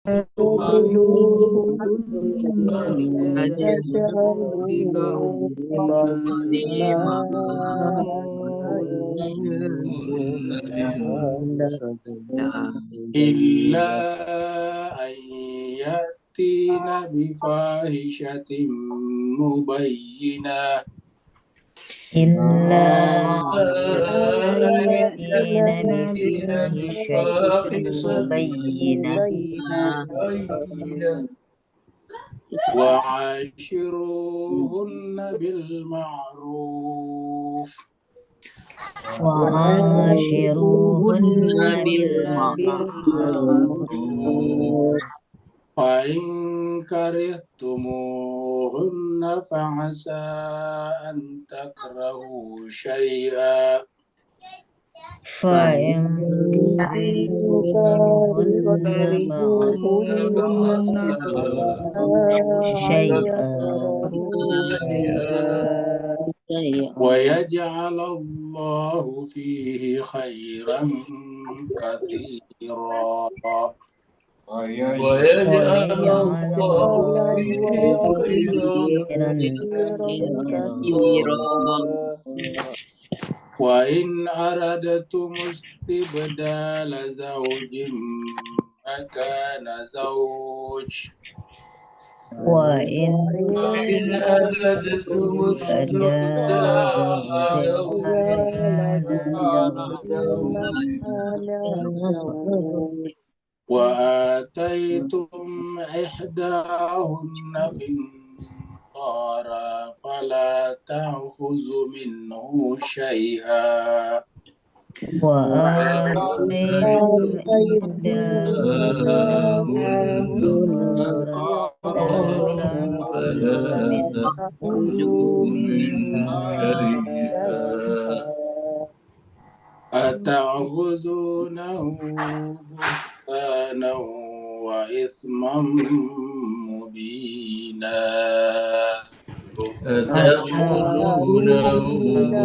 إلا أن يأتين بفاحشة مبينة إلا يأتين بفاحشة مبينة وعاشروهن بالمعروف وعاشروهن بالمعروف فإن كرهتموهن فعسى أن تكرهوا شيئا فإن كرهتموهن فعسى شيئا ويجعل الله فيه خيرا كثيرا ويجعل الله خيرا كثيرا وإن أردتم استبدال زوج مكان زوج وإن أردتم استبدال زوج مكان زوج وآتيتم إحداهن قنطارا فلا تأخذوا منه شيئا وآتيتم إحداهن قنطارا لا تأخذوا منها أتأخذونه بهتانا وإثما مبينا أتأخذونه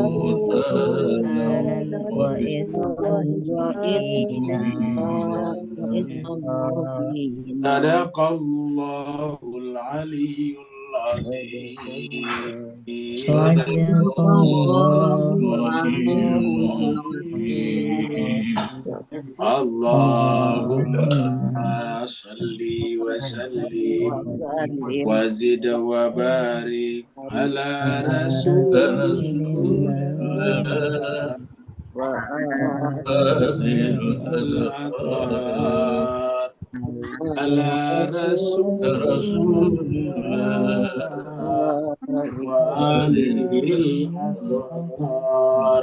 بهتانا وإثما مبينا صدق الله العلي العظيم صدق الله العظيم اللهم اللهم صل وسلم وزد وبارك على على رسول رسول الله الأطهار على رسول الله وآله الأطهار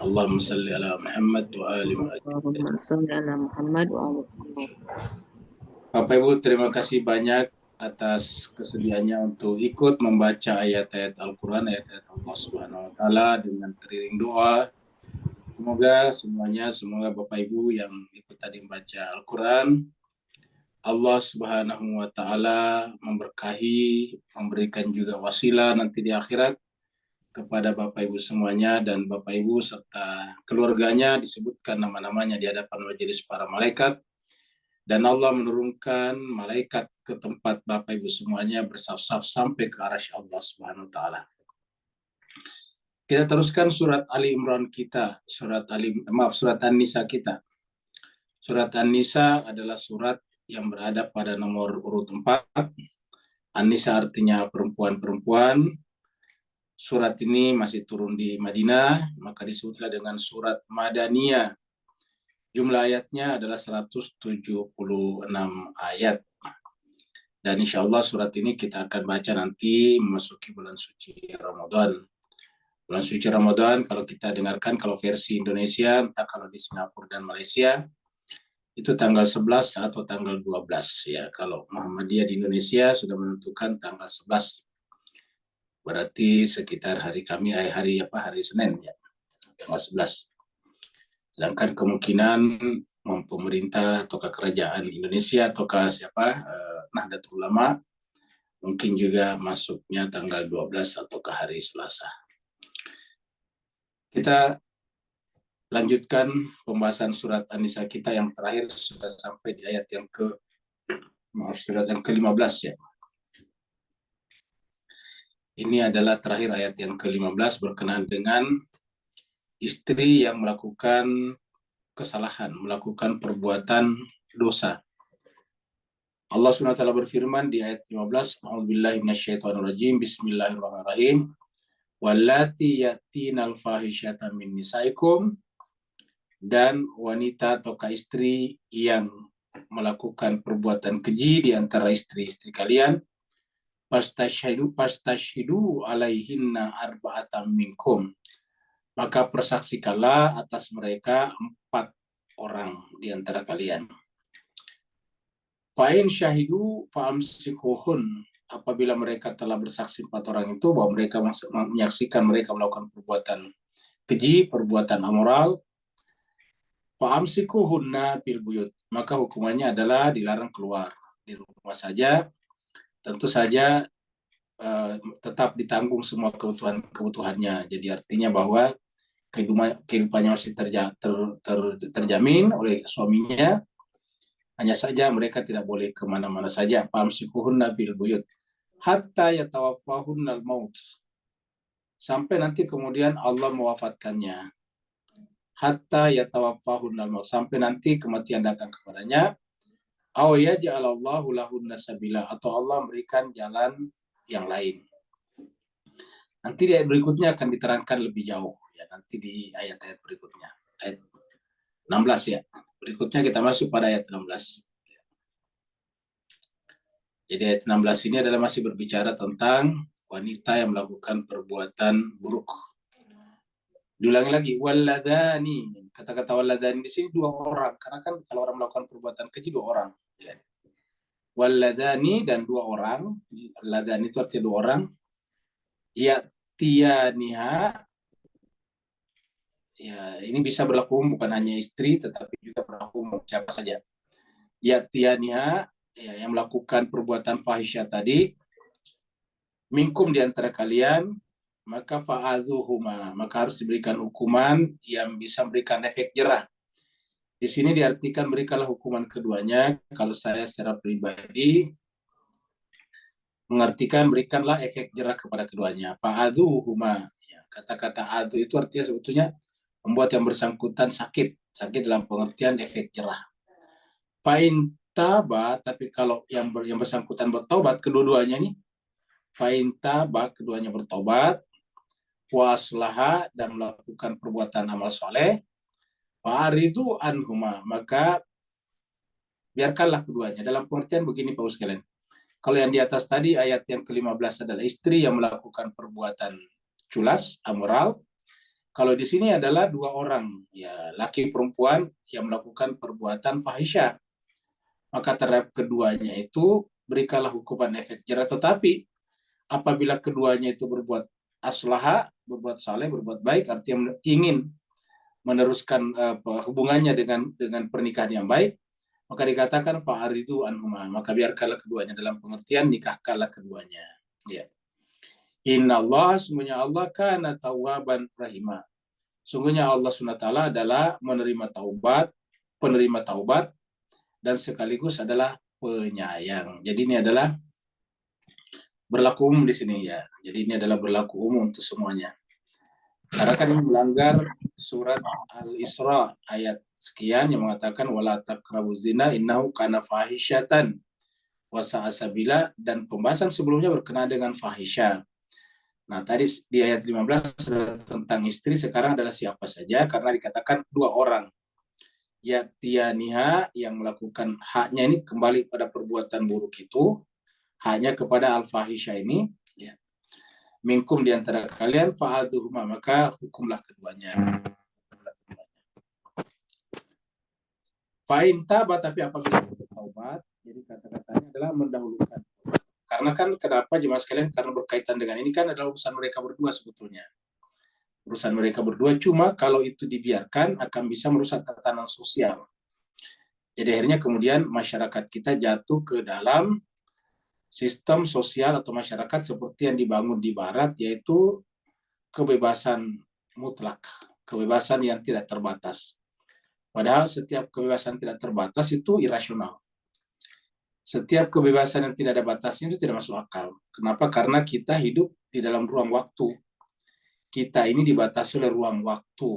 اللهم صل على محمد وآل محمد. Bapak Ibu, terima kasih banyak atas kesediaannya untuk ikut membaca ayat-ayat Al-Quran, ayat-ayat Allah Subhanahu wa Ta'ala dengan teriring doa. Semoga Bapak Ibu yang ikut tadi membaca Al-Quran, Allah Subhanahu wa Ta'ala memberkahi, memberikan juga wasilah nanti di akhirat kepada Bapak Ibu semuanya, dan Bapak Ibu serta keluarganya disebutkan nama-namanya di hadapan majelis para malaikat. Dan Allah menurunkan malaikat ke tempat Bapak Ibu semuanya bersaf-saf sampai ke arasy Allah Subhanahu wa Ta'ala. Kita teruskan surat Ali Imran kita, surat An-Nisa kita. Surat An-Nisa adalah surat yang berada pada nomor urut 4. An-Nisa artinya perempuan-perempuan. Surat ini masih turun di Madinah, maka disebutlah dengan surat Madaniyah. Jumlah ayatnya adalah 176 ayat. Dan insya Allah surat ini kita akan baca nanti memasuki bulan suci Ramadan. Bulan suci Ramadan kalau kita dengarkan, kalau versi Indonesia, entah kalau di Singapura dan Malaysia, itu tanggal 11 atau tanggal 12. Ya, kalau Muhammadiyah di Indonesia sudah menentukan tanggal 11. Berarti sekitar hari Senin ya, tanggal 11. Sedangkan kemungkinan pemerintah atau kerajaan Indonesia atau Nahdlatul Ulama mungkin juga masuknya tanggal 12 atau ke hari Selasa. Kita lanjutkan pembahasan surat An-Nisa kita yang terakhir, sudah sampai di ayat yang surat yang ke-15 ya. Ini adalah terakhir ayat yang ke-15 berkenaan dengan istri yang melakukan kesalahan, melakukan perbuatan dosa. Allah SWT berfirman di ayat 15, A'udzubillahi minasyaitonirrajim, Bismillahirrahmanirrahim. Wallati yatinal fahisyata min nisaikum, dan wanita atau istri yang melakukan perbuatan keji di antara istri-istri kalian, pastashhidu alaihinna arba'atam minkum, maka persaksikanlah atas mereka 4 orang di antara kalian. Fa'in syahidu fa'amsikuhun, apabila mereka telah bersaksi 4 orang itu bahwa mereka menyaksikan mereka melakukan perbuatan keji, perbuatan amoral, fa'amsikuhunna fil buyut, maka hukumannya adalah dilarang keluar, di rumah saja. Tentu saja tetap ditanggung semua kebutuhannya. Jadi artinya bahwa kehidupannya masih terjamin oleh suaminya. Hanya saja mereka tidak boleh kemana-mana saja. Famsikuhunna bil buyut hatta yatawaffahunnal maut, sampai nanti kemudian Allah mewafatkannya. Hatta yatawaffahunnal maut, sampai nanti kematian datang kepadanya. Aw yaj'alallahu lahunna sabila, atau Allah memberikan jalan yang lain. Nanti di ayat berikutnya akan diterangkan lebih jauh ya, nanti di ayat-ayat berikutnya. Ayat 16 ya. Berikutnya kita masuk pada ayat 16. Jadi ayat 16 ini adalah masih berbicara tentang wanita yang melakukan perbuatan buruk. Diulangi lagi, walladani. Kata-kata walladani di sini 2 orang, karena kan kalau orang melakukan perbuatan keji 2 orang. Ya. Walladani dan 2 orang. Walladani itu artinya 2 orang. Ya'tiyaniha. Ya, ini bisa berlaku bukan hanya istri, tetapi juga berlaku siapa saja. Ya'tiyaniha, ya, yang melakukan perbuatan fahisyah tadi, minkum di antara kalian, maka fa'adhuhuma, maka harus diberikan hukuman yang bisa memberikan efek jerah. Di sini diartikan berikanlah hukuman keduanya. Kalau saya secara pribadi mengartikan berikanlah efek jerah kepada keduanya. Fa'adhuhuma, ya, kata-kata adhu itu artinya sebetulnya membuat yang bersangkutan sakit dalam pengertian efek jerah. Fa'in taba, tapi kalau yang bersangkutan bertobat, kedua-duanya nih, fa'in taba, keduanya bertobat, waslaha, dan melakukan perbuatan amal soleh, fa'aridu anhuma, maka biarkanlah keduanya. Dalam pengertian begini Pak sekalian, kalau yang di atas tadi ayat yang ke-15 adalah istri yang melakukan perbuatan culas, amoral. Kalau di sini adalah 2 orang, ya, laki perempuan yang melakukan perbuatan fahisyah. Maka terhadap keduanya itu berikanlah hukuman efek jerah. Tetapi apabila keduanya itu berbuat aslaha, berbuat saleh, berbuat baik, artinya ingin meneruskan hubungannya dengan pernikahan yang baik, maka dikatakan fa'aridu anhuma, maka biarkanlah keduanya, dalam pengertian nikahkanlah keduanya. Ya. Inna Allah, sungguhnya Allah kana tawwaban rahimah. Sungguhnya Allah SWT adalah penerima taubat, dan sekaligus adalah penyayang. Jadi ini adalah berlaku umum di sini ya. Jadi ini adalah berlaku umum untuk semuanya. Karena kan ini melanggar surat Al-Isra ayat sekian yang mengatakan wala taqrabuz zina innahu kana fahisyatan wa sa'a sabila, dan pembahasan sebelumnya berkenaan dengan fahisyah. Nah, tadi di ayat 15 tentang istri, sekarang adalah siapa saja, karena dikatakan 2 orang. Ya'tiyaniha, yang melakukan haknya ini kembali pada perbuatan buruk itu, haknya kepada al-fahisyah ini, ya. Minkum di antara kalian fa'adhuhuma, maka hukumlah keduanya. Fa'in taba, tapi apabila bertaubat, jadi kata-katanya adalah mendahulukan. Karena kan kenapa jemaah sekalian? Karena berkaitan dengan ini kan adalah urusan mereka berdua sebetulnya. Urusan mereka berdua, cuma kalau itu dibiarkan akan bisa merusak tatanan sosial. Jadi akhirnya kemudian masyarakat kita jatuh ke dalam sistem sosial atau masyarakat seperti yang dibangun di barat, yaitu kebebasan mutlak. kebebasan yang tidak terbatas. Padahal setiap kebebasan tidak terbatas itu irasional. Setiap kebebasan yang tidak ada batasnya itu tidak masuk akal. Kenapa? Karena kita hidup di dalam ruang waktu. Kita ini dibatasi oleh ruang waktu.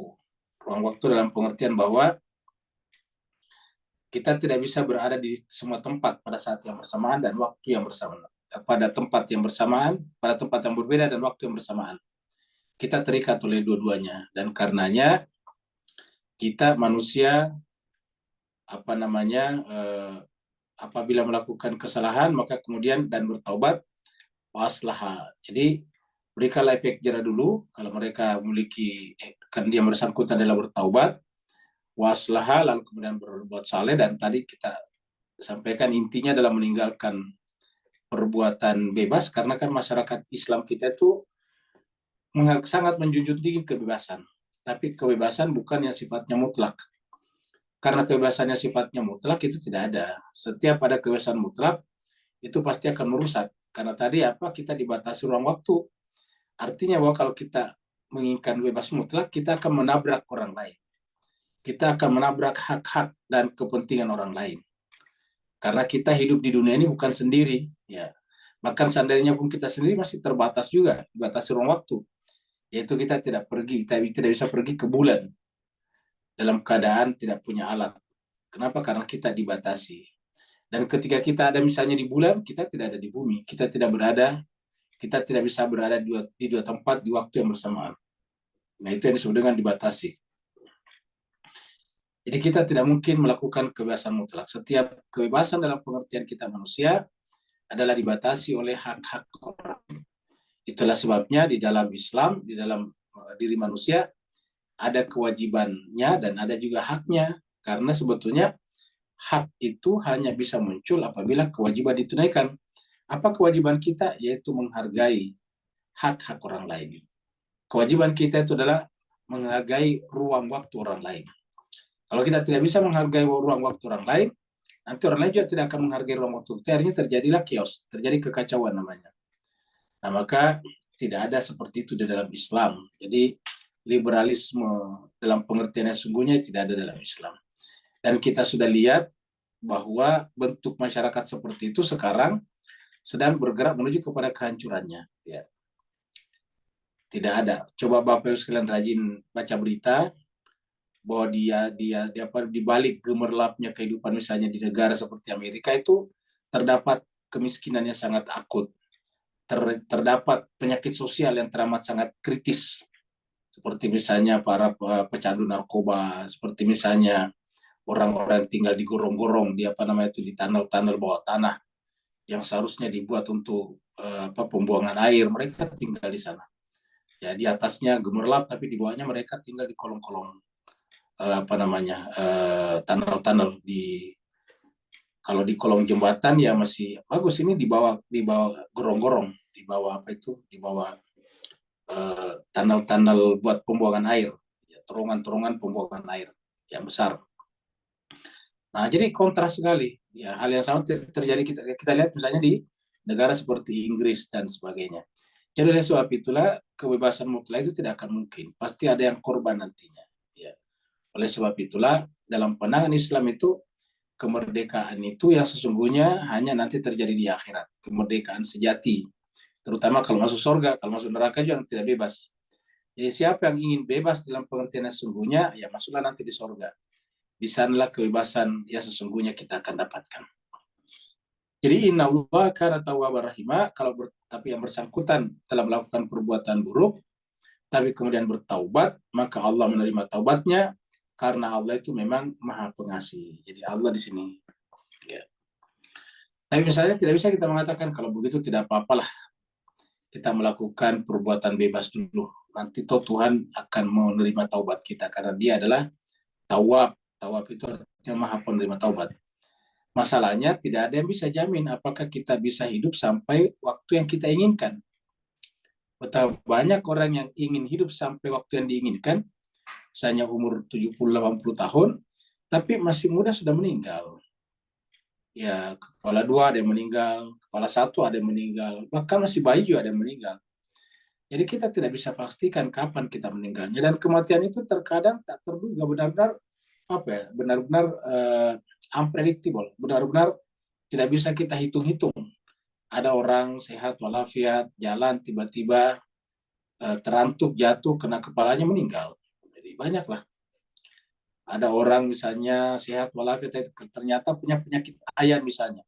Ruang waktu dalam pengertian bahwa kita tidak bisa berada di semua tempat pada saat yang bersamaan dan waktu yang bersamaan. Pada tempat yang bersamaan, pada tempat yang berbeda dan waktu yang bersamaan. Kita terikat oleh dua-duanya. Dan karenanya kita manusia apabila melakukan kesalahan maka kemudian dan bertaubat waslaha. Jadi berikanlah efek jera dulu kalau mereka memiliki kan dia bersangkutan adalah bertaubat waslaha lalu kemudian berbuat saleh, dan tadi kita sampaikan intinya adalah meninggalkan perbuatan bebas karena kan masyarakat Islam kita itu sangat menjunjung tinggi kebebasan. Tapi kebebasan bukan yang sifatnya mutlak. Karena kebebasannya sifatnya mutlak itu tidak ada. Setiap ada kebebasan mutlak itu pasti akan merusak. Karena tadi kita dibatasi ruang waktu. Artinya bahwa kalau kita menginginkan bebas mutlak, kita akan menabrak orang lain. Kita akan menabrak hak-hak dan kepentingan orang lain. Karena kita hidup di dunia ini bukan sendiri, ya. Bahkan seandainya pun kita sendiri masih terbatas juga, dibatasi ruang waktu. Yaitu kita tidak bisa pergi ke bulan dalam keadaan tidak punya alat. Kenapa? Karena kita dibatasi. Dan ketika kita ada misalnya di bulan, kita tidak ada di bumi. Kita tidak bisa berada di dua tempat di waktu yang bersamaan. Nah, itu yang disebut dengan dibatasi. Jadi kita tidak mungkin melakukan kebebasan mutlak. Setiap kebebasan dalam pengertian kita manusia adalah dibatasi oleh hak-hak orang. Itulah sebabnya di dalam Islam, di dalam diri manusia, ada kewajibannya dan ada juga haknya. Karena sebetulnya hak itu hanya bisa muncul apabila kewajiban ditunaikan. Apa kewajiban kita? Yaitu menghargai hak-hak orang lain. Kewajiban kita itu adalah menghargai ruang waktu orang lain. Kalau kita tidak bisa menghargai ruang waktu orang lain, nanti orang lain juga tidak akan menghargai ruang waktu. Akhirnya terjadilah chaos, terjadi kekacauan namanya. Nah, maka tidak ada seperti itu di dalam Islam. Jadi liberalisme dalam pengertiannya sungguhnya tidak ada dalam Islam. Dan kita sudah lihat bahwa bentuk masyarakat seperti itu sekarang sedang bergerak menuju kepada kehancurannya. Ya. Tidak ada. Coba Bapak Ibu sekalian rajin baca berita bahwa dia di balik gemerlapnya kehidupan misalnya di negara seperti Amerika itu terdapat kemiskinan yang sangat akut. Terdapat penyakit sosial yang teramat sangat kritis. Seperti misalnya para pecandu narkoba, seperti misalnya orang-orang tinggal di gorong-gorong, di di tunnel-tunnel bawah tanah yang seharusnya dibuat untuk pembuangan air, mereka tinggal di sana. Ya, di atasnya gemerlap, tapi di bawahnya mereka tinggal di kolong-kolong tunnel-tunnel. Kalau di kolong jembatan ya masih bagus, ini di bawah gorong-gorong, di bawah tunnel-tunnel buat pembuangan air, ya, terowongan-terowongan pembuangan air yang besar. Nah, jadi kontras sekali. Ya, hal yang sama terjadi kita lihat misalnya di negara seperti Inggris dan sebagainya. Jadi oleh sebab itulah kebebasan mutlak itu tidak akan mungkin. Pasti ada yang korban nantinya. Ya. Oleh sebab itulah dalam pandangan Islam itu kemerdekaan itu yang sesungguhnya hanya nanti terjadi di akhirat. Kemerdekaan sejati. Terutama kalau masuk surga, kalau masuk neraka juga tidak bebas. Jadi siapa yang ingin bebas dalam pengertian sesungguhnya, ya masuklah nanti di surga. Di sanalah kebebasan yang sesungguhnya kita akan dapatkan. Jadi inna Allah kana tawwabar rahima, tapi yang bersangkutan telah melakukan perbuatan buruk, tapi kemudian bertaubat, maka Allah menerima taubatnya karena Allah itu memang Maha Pengasih. Jadi Allah di sini. Ya. Tapi misalnya tidak bisa kita mengatakan kalau begitu tidak apa-apalah kita melakukan perbuatan bebas dulu. Nanti toh Tuhan akan menerima taubat kita karena Dia adalah Tawwab. Tawwab itu artinya Maha Penerima taubat. Masalahnya tidak ada yang bisa jamin apakah kita bisa hidup sampai waktu yang kita inginkan. Betapa banyak orang yang ingin hidup sampai waktu yang diinginkan, misalnya umur 70-80 tahun, tapi masih muda sudah meninggal. Ya, kepala 2 ada yang meninggal, kepala 1 ada yang meninggal, bahkan masih bayi juga ada yang meninggal. Jadi kita tidak bisa pastikan kapan kita meninggalnya, dan kematian itu terkadang tak terduga, benar-benar apa ya, benar-benar unpredictable, benar-benar tidak bisa kita hitung-hitung. Ada orang sehat walafiat jalan, tiba-tiba terantuk jatuh kena kepalanya meninggal. Jadi banyaklah. Ada orang misalnya sehat walafiat ternyata punya penyakit ayan misalnya.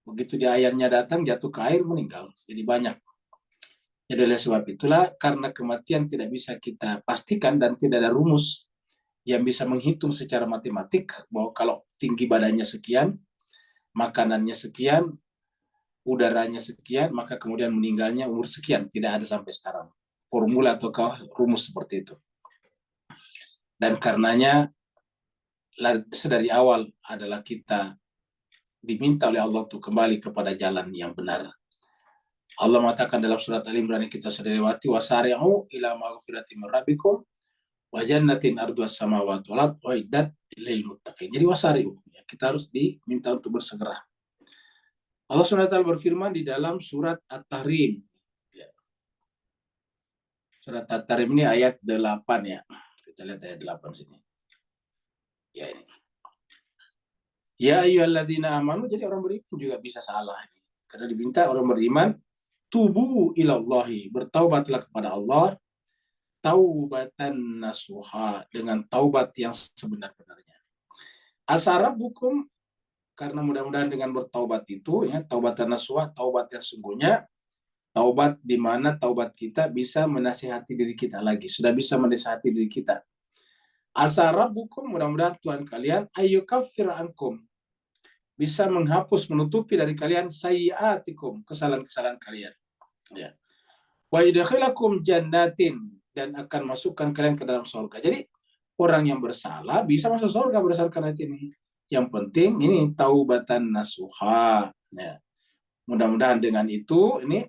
Begitu dia ayannya datang jatuh ke air meninggal. Jadi banyak. Jadi oleh sebab itulah, karena kematian tidak bisa kita pastikan dan tidak ada rumus yang bisa menghitung secara matematik bahwa kalau tinggi badannya sekian, makanannya sekian, udaranya sekian, maka kemudian meninggalnya umur sekian. Tidak ada sampai sekarang formula atau rumus seperti itu. Dan karenanya sedari awal adalah kita diminta oleh Allah untuk kembali kepada jalan yang benar. Allah mengatakan dalam surat Al-Imran yang kita sudah lewati, wasari'u ila maghfiratin min rabbikum wa jannatin arduas samawati wal ardh uiddat lil muttaqin. Jadi wasari'u, kita harus diminta untuk bersegera. Allah SWT berfirman di dalam surat At-Tahrim. Surat At-Tahrim ini ayat 8 ya. Kita lihat ayat 8 sini. Ya ini. Ya ayyuhalladzina amanu, jadi orang beriman juga bisa salah. Karena diminta orang beriman, tubu ilallahi, bertaubatlah kepada Allah, taubatan nasuha, dengan taubat yang sebenar-benarnya. Asarabukum, karena mudah-mudahan dengan bertaubat itu, ya, taubatan nasuha, taubat yang sungguhnya, taubat di mana taubat kita bisa menasihati diri kita lagi, sudah bisa menasihati diri kita. Asarabukum, mudah-mudahan Tuhan kalian, ayyukaffir ankum, bisa menghapus, menutupi dari kalian sayyiatikum, kesalahan-kesalahan kalian. Ya. Wa yudkhilakum jannatin, dan akan masukkan kalian ke dalam surga. Jadi orang yang bersalah bisa masuk surga berdasarkan ayat ini. Yang penting ini taubatan nasuha. Ya. Mudah-mudahan dengan itu ini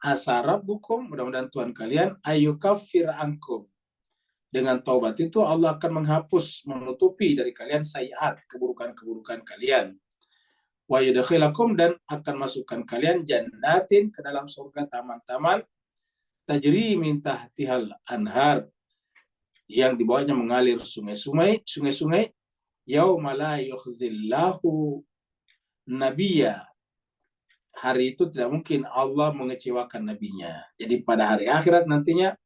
asarabukum, mudah-mudahan Tuhan kalian ayyukaffir ankum. Dengan taubat itu Allah akan menghapus, menutupi dari kalian sayiat, keburukan-keburukan kalian. Wa yudkhilakum, dan akan masukkan kalian jannatin, ke dalam surga taman-taman, tajri min tahtihal anhar, yang di bawahnya mengalir sungai-sungai, yauma la yukhzillahu nabiyya, hari itu tidak mungkin Allah mengecewakan nabinya. Jadi pada hari akhirat nantinya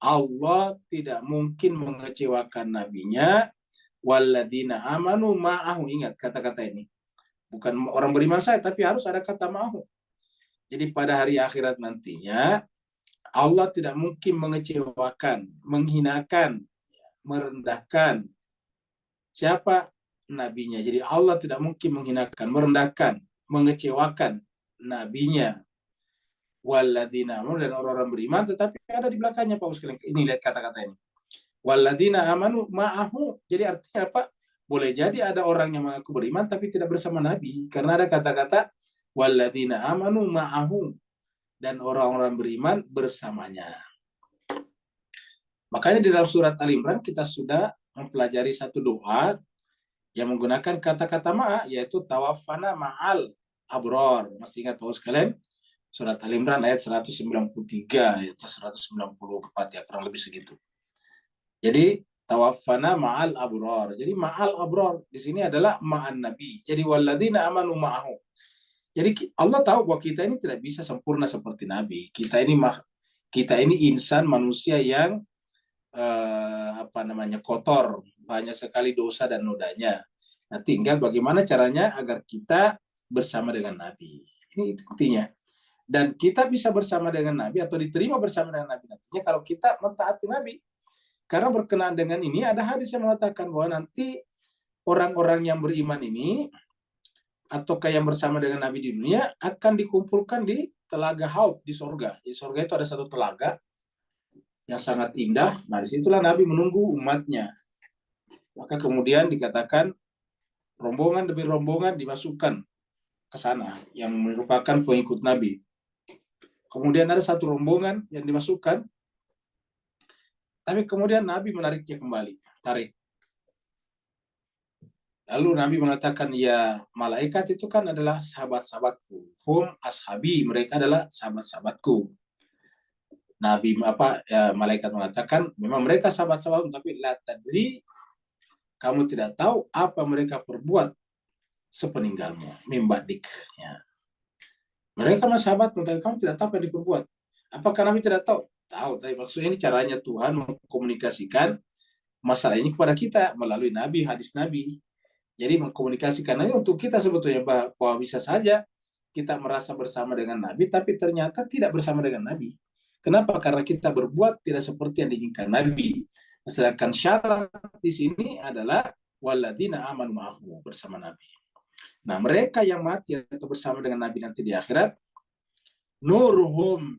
Allah tidak mungkin mengecewakan nabinya. Walladzina amanu ma'ahu, ingat kata-kata ini. Bukan orang beriman saya, tapi harus ada kata ma'ahu. Jadi pada hari akhirat nantinya Allah tidak mungkin mengecewakan, menghinakan, merendahkan siapa? Nabinya. Jadi Allah tidak mungkin menghinakan, merendahkan, mengecewakan nabinya. Walladzina amanu, dan orang-orang beriman, tetapi ada di belakangnya Pak sekalian. Ini lihat kata-kata ini. Walladzina amanu ma'ahu. Jadi artinya apa? Boleh jadi ada orang yang mengaku beriman tapi tidak bersama Nabi. Karena ada kata-kata walladzina amanu ma'ahu, dan orang-orang beriman bersamanya. Makanya di dalam surat Al-Imran kita sudah mempelajari satu doa yang menggunakan kata-kata ma'a, yaitu tawaffana ma'al abror. Masih ingat Pak sekalian? Surat Al-Imran ayat 193 atau 194 ya, kurang lebih segitu. Jadi tawaffana ma'al abror. Jadi ma'al abror di sini adalah ma'an nabi. Jadi walladzina amanu ma'ahu. Jadi Allah tahu bahwa kita ini tidak bisa sempurna seperti nabi. Kita ini insan, manusia yang kotor, banyak sekali dosa dan nodanya. Nah, tinggal bagaimana caranya agar kita bersama dengan nabi. Ini intinya. Dan kita bisa bersama dengan Nabi atau diterima bersama dengan Nabi nantinya kalau kita mentaati Nabi. Karena berkenaan dengan ini ada hadis yang mengatakan bahwa nanti orang-orang yang beriman ini ataukah yang bersama dengan Nabi di dunia akan dikumpulkan di telaga Haud di surga. Di surga itu ada satu telaga yang sangat indah. Nah, disitulah Nabi menunggu umatnya. Maka kemudian dikatakan rombongan demi rombongan dimasukkan ke sana yang merupakan pengikut Nabi. Kemudian ada satu rombongan yang dimasukkan, tapi kemudian Nabi menariknya kembali, tarik. Lalu Nabi mengatakan, ya malaikat itu kan adalah sahabat-sahabatku. Hum ashabi, mereka adalah sahabat-sahabatku. Nabi malaikat mengatakan memang mereka sahabat-sahabat, tapi la tadri, kamu tidak tahu apa mereka perbuat sepeninggalmu, mimbadik. Ya. Mereka masih sahabat, tapi kamu tidak tahu apa yang diperbuat. Apakah Nabi tidak tahu? Tahu, tapi maksudnya ini caranya Tuhan mengkomunikasikan masalah ini kepada kita melalui Nabi, hadis Nabi. Jadi mengkomunikasikannya untuk kita sebetulnya, bahwa bisa saja kita merasa bersama dengan Nabi, tapi ternyata tidak bersama dengan Nabi. Kenapa? Karena kita berbuat tidak seperti yang diinginkan Nabi. Sedangkan syarat di sini adalah waladina amanu ma'ahu, bersama Nabi. Nah, mereka yang mati atau bersama dengan Nabi nanti di akhirat, nurhum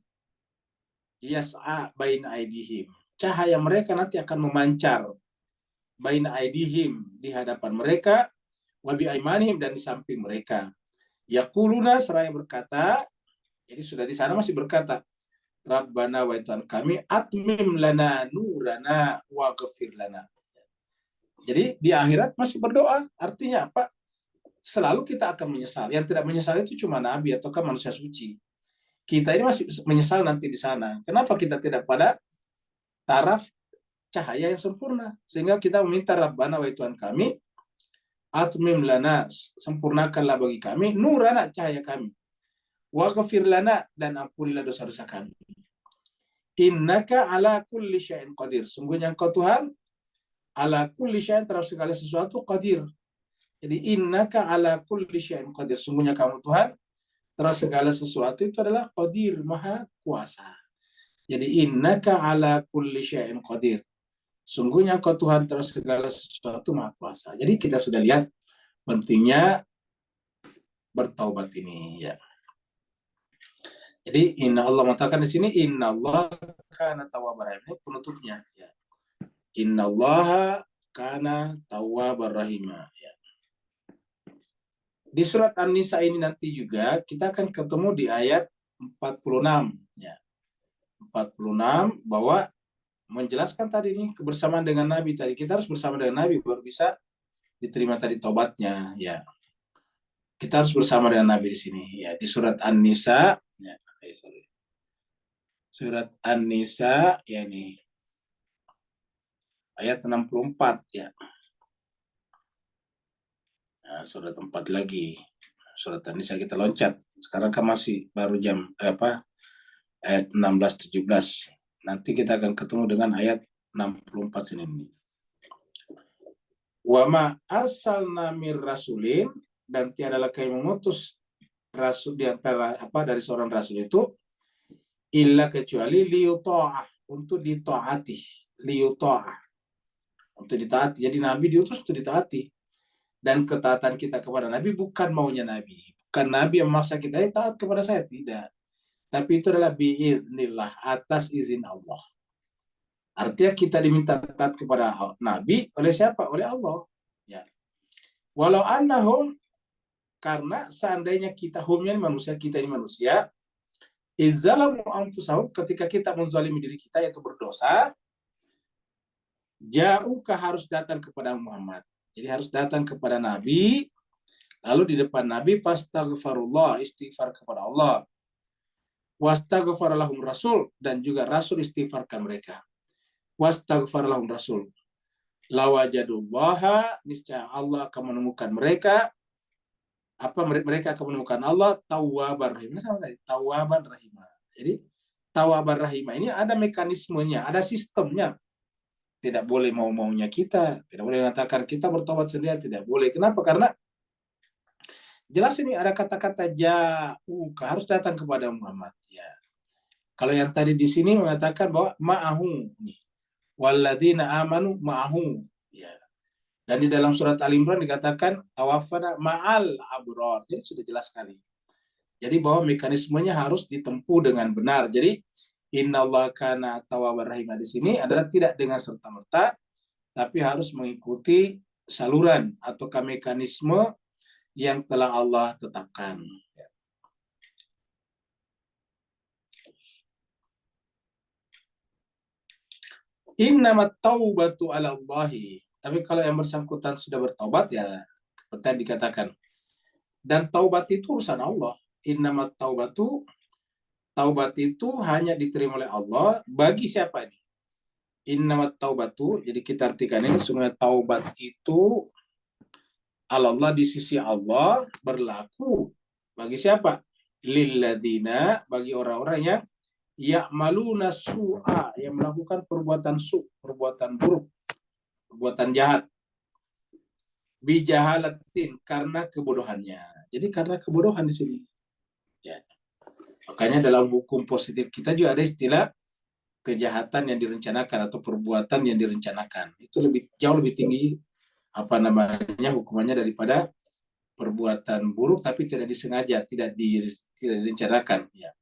yas'a baina aidihim. Cahaya mereka nanti akan memancar baina aidihim, di hadapan mereka, wa bi aimanihim, dan di samping mereka. Yaquluna, seraya berkata, jadi sudah di sana masih berkata, Rabbana, wa Tuhan kami, atmim lana nurana wa ghafir lana. Jadi di akhirat masih berdoa. Artinya apa? Selalu kita akan menyesal. Yang tidak menyesal itu cuma Nabi ataukah manusia suci. Kita ini masih menyesal nanti di sana. Kenapa kita tidak pada taraf cahaya yang sempurna? Sehingga kita meminta Rabbana, wa Tuhan kami, atmim lana, sempurnakanlah bagi kami, nurana, cahaya kami, wa ghafir lana, dan ampunilah dosa-dosa kami. Innaka ala kulli syai'in qadir. Sungguhnya engkau Tuhan ala kulli syai'in, terhadap segala sesuatu, qadir. Jadi innaka ala kulli syai'in qadir. Sungguhnya kamu Tuhan terhadap segala sesuatu itu adalah qadir, maha kuasa. Jadi innaka ala kulli syai'in qadir. Sungguhnya engkau Tuhan terhadap segala sesuatu maha kuasa. Jadi kita sudah lihat pentingnya bertaubat ini, ya. Jadi inna Allah mengatakan di sini, inna Allah kana tawwabar rahim, ini penutupnya, ya. Inna Allah kana tawwabar rahim, ya. Di surat An-Nisa ini nanti juga kita akan ketemu di ayat 46, ya. 46 bahwa menjelaskan tadi ini kebersamaan dengan Nabi tadi. Kita harus bersama dengan Nabi baru bisa diterima tadi taubatnya, ya. Kita harus bersama dengan Nabi di sini, ya. Di surat An-Nisa, ya. Surat An-Nisa, ya, ini ayat 64, ya. Nah, surat 4 lagi. Surat An-Nisa kita loncat. Sekarang kan masih baru jam ayat 16-17. Nanti kita akan ketemu dengan ayat 64 sini. Wa ma arsalna mir rasulin, dan tiadalah kami mengutus rasul di antara dari seorang rasul itu illa kecuali liyuta'ah, untuk ditaati, liyuta'ah, untuk ditaati. Jadi Nabi diutus untuk ditaati. Dan ketaatan kita kepada Nabi bukan maunya Nabi. Bukan Nabi yang memaksa kita taat kepada saya, tidak. Tapi itu adalah biiznillah, atas izin Allah. Artinya kita diminta taat kepada Nabi oleh siapa? Oleh Allah. Ya. Walau annahum, karena seandainya kita, humnya manusia, kita ini manusia, izzalamu anfusahum, ketika kita menzalimi diri kita, yaitu berdosa, jauhkah, harus datang kepada Muhammad. Jadi harus datang kepada Nabi, lalu di depan Nabi fastaghfirullah, istighfar kepada Allah. Wastaghfar lahum rasul, dan juga rasul istighfarkan mereka. Wastaghfar lahum rasul. Lawajadullaha, niscaya Allah akan menemukan mereka. Mereka akan menemukan Allah tawwabar rahim. Ini sama tadi, tawwabar rahim. Jadi tawwabar rahim ini ada mekanismenya, ada sistemnya. Tidak boleh mau-maunya kita, tidak boleh mengatakan kita bertobat sendiri, tidak boleh. Kenapa? Karena jelas ini ada kata-kata ja'uka, harus datang kepada Muhammad, ya. Kalau yang tadi di sini mengatakan bahwa ma'ahu, walladzina amanu ma'ahu, ya. Dan di dalam surat Al-Imran dikatakan tawaffana ma'al abrar. Jadi sudah jelas sekali. Jadi bahwa mekanismenya harus ditempuh dengan benar. Jadi innallaha kana tawwabar rahim di sini adalah tidak dengan serta-merta, tapi harus mengikuti saluran atau mekanisme yang telah Allah tetapkan. Innamat taubatu 'ala Allahi. Tapi kalau yang bersangkutan sudah bertaubat, ya seperti yang dikatakan. Dan taubat itu urusan Allah. Innamat taubatu taubat itu hanya diterima oleh Allah bagi siapa ini? Innamat taubatu, jadi kita artikan ini sebenarnya taubat itu Allah di sisi Allah berlaku bagi siapa? Lilladzina, bagi orang-orang yang ya'maluna su'a, yang melakukan perbuatan perbuatan buruk, perbuatan jahat, bijahalatin, karena kebodohannya. Jadi karena kebodohan di sini. Ya. Makanya dalam hukum positif kita juga ada istilah kejahatan yang direncanakan atau perbuatan yang direncanakan. Itu jauh lebih tinggi hukumannya daripada perbuatan buruk tapi tidak disengaja, tidak direncanakan. Ya.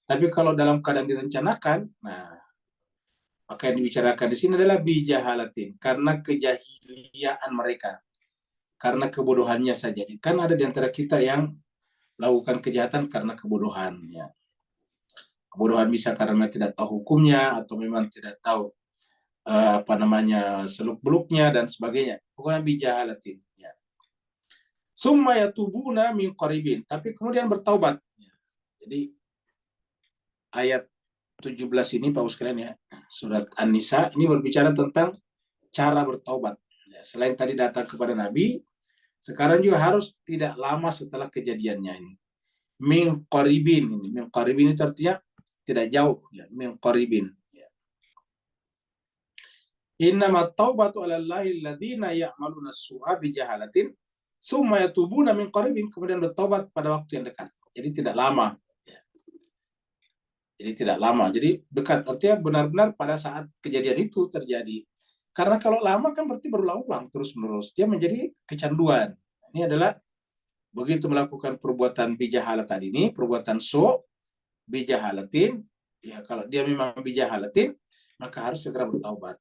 Tapi kalau dalam keadaan direncanakan, nah maka yang dibicarakan di sini adalah bijahalatin, karena kejahiliaan mereka, karena kebodohannya saja. Kan ada di antara kita yang lakukan kejahatan karena kebodohan. Ya. Kebodohan bisa karena tidak tahu hukumnya atau memang tidak tahu seluk-beluknya dan sebagainya. Pokoknya bijahalatin. Ya. Summa yatubuna min qaribin, tapi kemudian bertaubat. Ya. Jadi ayat 17 ini Pak sekalian ya, surat An-Nisa ini berbicara tentang cara bertaubat. Ya, selain tadi datang kepada Nabi, sekarang juga harus tidak lama setelah kejadiannya ini. Min qaribin, ini min qaribin itu artinya tidak jauh, ya, min qaribin. Ya. Innamat taubatu 'alallahi alladziina ya'maluna as-su'a bijahalatin tsumma yatubuna min qaribin, kemudian bertobat pada waktu yang dekat. Jadi tidak lama. Jadi tidak lama. Jadi dekat artinya benar-benar pada saat kejadian itu terjadi. Karena kalau lama kan berarti berulang-ulang terus-menerus. Dia menjadi kecanduan. Ini adalah begitu melakukan perbuatan bijahalah tadi ini, perbuatan bijahalatin, ya kalau dia memang bijahalatin, maka harus segera bertaubat.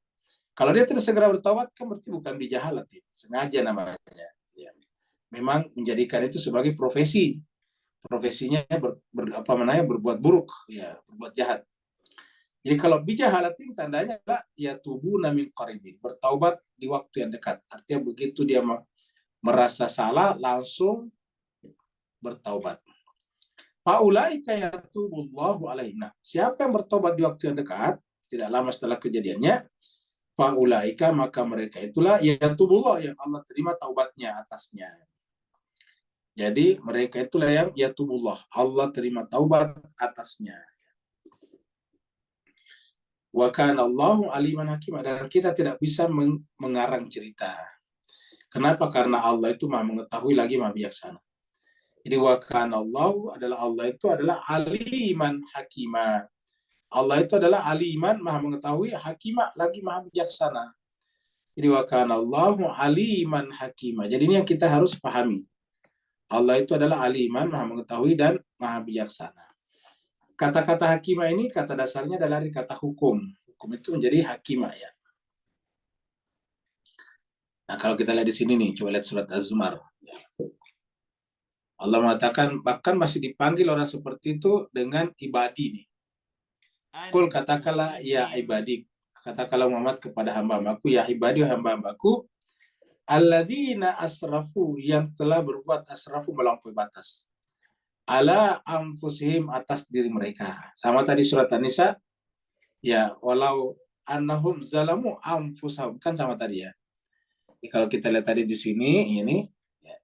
Kalau dia tidak segera bertaubat kan berarti bukan bijahalatin, sengaja namanya. Ya. Memang menjadikan itu sebagai profesi. Profesinya berbuat buruk, ya, berbuat jahat. Jadi kalau bijahalatin tandanya adalah ya tubuh min qaribin, bertaubat di waktu yang dekat. Artinya begitu dia merasa salah langsung bertaubat. Faulaika yatubullahu alaihim. Nah, siapa yang bertobat di waktu yang dekat, tidak lama setelah kejadiannya, faulaika, maka mereka itulah yatubullah, yang Allah terima taubatnya atasnya. Jadi mereka itulah yang yatubullah, Allah terima taubat atasnya. Wa kana Allahu aliman hakim, dan kita tidak bisa mengarang cerita. Kenapa? Karena Allah itu Maha mengetahui lagi Maha bijaksana. Jadi wa kana Allah itu adalah aliman hakima. Allah itu adalah aliman, Maha mengetahui, hakimah, lagi Maha bijaksana. Jadi wa kana Allahu aliman hakima. Jadi ini yang kita harus pahami. Allah itu adalah aliman, Maha mengetahui dan Maha bijaksana. Kata-kata hakimah ini kata dasarnya adalah dari kata hukum. Hukum itu menjadi hakimah ya. Nah, kalau kita lihat di sini nih, coba lihat surat Az-Zumar. Allah mengatakan bahkan masih dipanggil orang seperti itu dengan ibadi nih. Kul katakanlah ya ibadi, katakanlah Muhammad kepada hamba-hambaku, ya ibadi hamba-hambaku, alladzina asrafu, yang telah berbuat asrafu, melampaui batas, ala anfusihim, atas diri mereka. Sama tadi surat An-Nisa, ya walau annahum zalamu anfusahum, kan sama tadi ya. Jadi kalau kita lihat tadi di sini ini ya.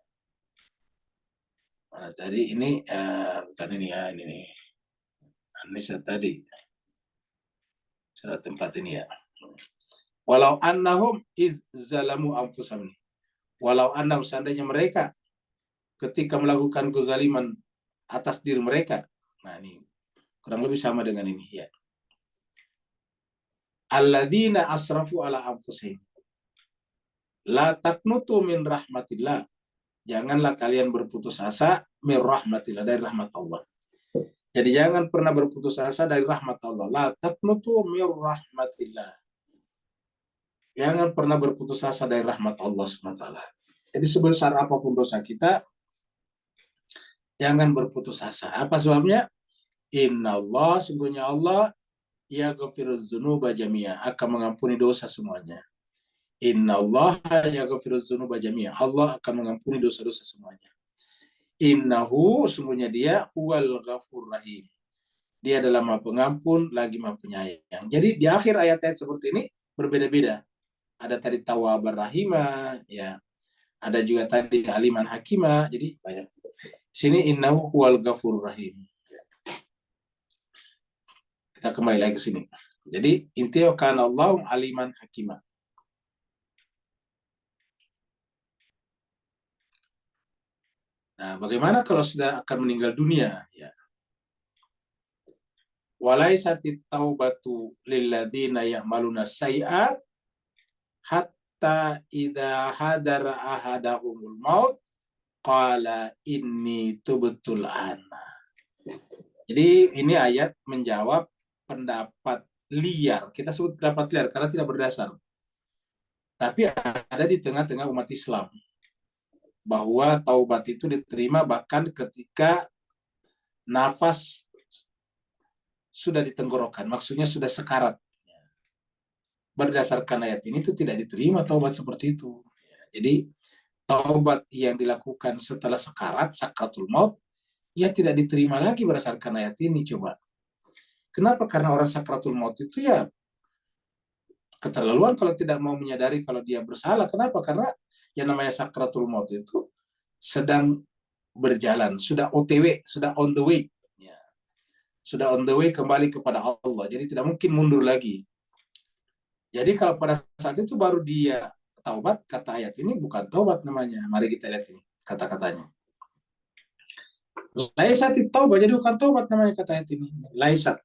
Mana tadi ini bukan ini ya, ini nih. An-Nisa tadi. Surat tempat ini ya. Walau annahum iz zalamu anfusahum. Walau annahum, seandainya mereka ketika melakukan kezaliman atas diri mereka. Nah, ini kurang lebih sama dengan ini ya. Alladzina asrafu ala anfusihim. La taqnutu min rahmatillah. Janganlah kalian berputus asa min rahmatillah, dari rahmat Allah. Jadi jangan pernah berputus asa dari rahmat Allah. La taqnutu min rahmatillah. Jangan pernah berputus asa dari rahmat Allah SWT. Jadi sebesar apapun dosa kita, jangan berputus asa. Apa sebabnya? Inna Allah, sungguhnya Allah, yaghfiruz dzunuba jami'a, akan mengampuni dosa semuanya. Inna Allah yaghfiruz dzunuba jami'a, Allah akan mengampuni dosa-dosa semuanya. Innahu, sungguhnya dia, huwal ghafur rahim. Dia adalah Maha Pengampun, lagi Maha Penyayang. Jadi di akhir ayat-ayat seperti ini berbeda-beda. Ada tadi Tawwabar Rahimah, ya. Ada juga tadi Aliman Hakimah. Jadi banyak. Sini innahu huwal ghafurur rahim. Kita kembali lagi ke sini. Jadi intinya kana Allahu aliman hakimah. Nah, bagaimana kalau sudah akan meninggal dunia? Ya. Walaisatit taubatu lilladzina ya'maluna sayyi'at hatta idza hadara ahadahumul maut qala inni tubtul ana. Jadi ini ayat menjawab pendapat liar. Kita sebut pendapat liar karena tidak berdasar. Tapi ada di tengah-tengah umat Islam bahwa taubat itu diterima bahkan ketika nafas sudah di tenggorokan, maksudnya sudah sekarat. Berdasarkan ayat ini itu tidak diterima taubat seperti itu. Jadi taubat yang dilakukan setelah sekarat, sakratul maut, ya tidak diterima lagi berdasarkan ayat ini. Coba. Kenapa? Karena orang sakratul maut itu ya keterlaluan kalau tidak mau menyadari kalau dia bersalah. Kenapa? Karena yang namanya sakratul maut itu sedang berjalan, sudah OTW, sudah on the way. Ya. Sudah on the way kembali kepada Allah. Jadi tidak mungkin mundur lagi. Jadi kalau pada saat itu baru dia taubat, kata ayat ini bukan taubat namanya. Mari kita lihat ini kata-katanya. Laisat taubat, jadi bukan taubat namanya kata ayat ini. Laisat.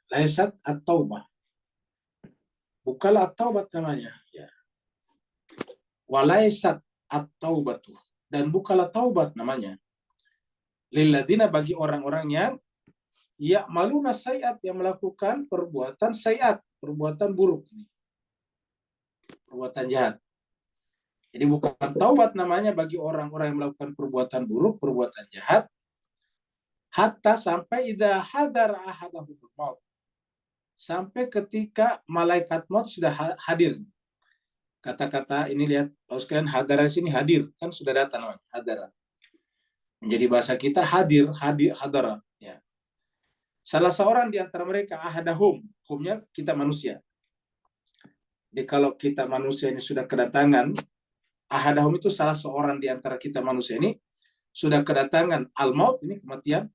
Laisat at-taubah. Bukanlah taubat namanya. Ya. Walaisat at-taubatu. Dan bukanlah taubat namanya. Lilladina bagi orang-orang yang ya'maluna sayyi'at, yang melakukan perbuatan sayyi'at, perbuatan buruk. Perbuatan jahat. Jadi bukan taubat namanya bagi orang-orang yang melakukan perbuatan buruk, perbuatan jahat, hatta sampai idza hadar ahadahumul maut. Sampai ketika malaikat maut sudah hadir. Kata-kata ini lihat, kalau sekalian hadar di sini hadir, kan sudah datang hadar. Menjadi bahasa kita hadir, hadar. Ya. Salah seorang di antara mereka ahadahum, humnya kita manusia. Jadi kalau kita manusia ini sudah kedatangan, ahadahum itu salah seorang di antara kita manusia ini sudah kedatangan al-maut, ini kematian.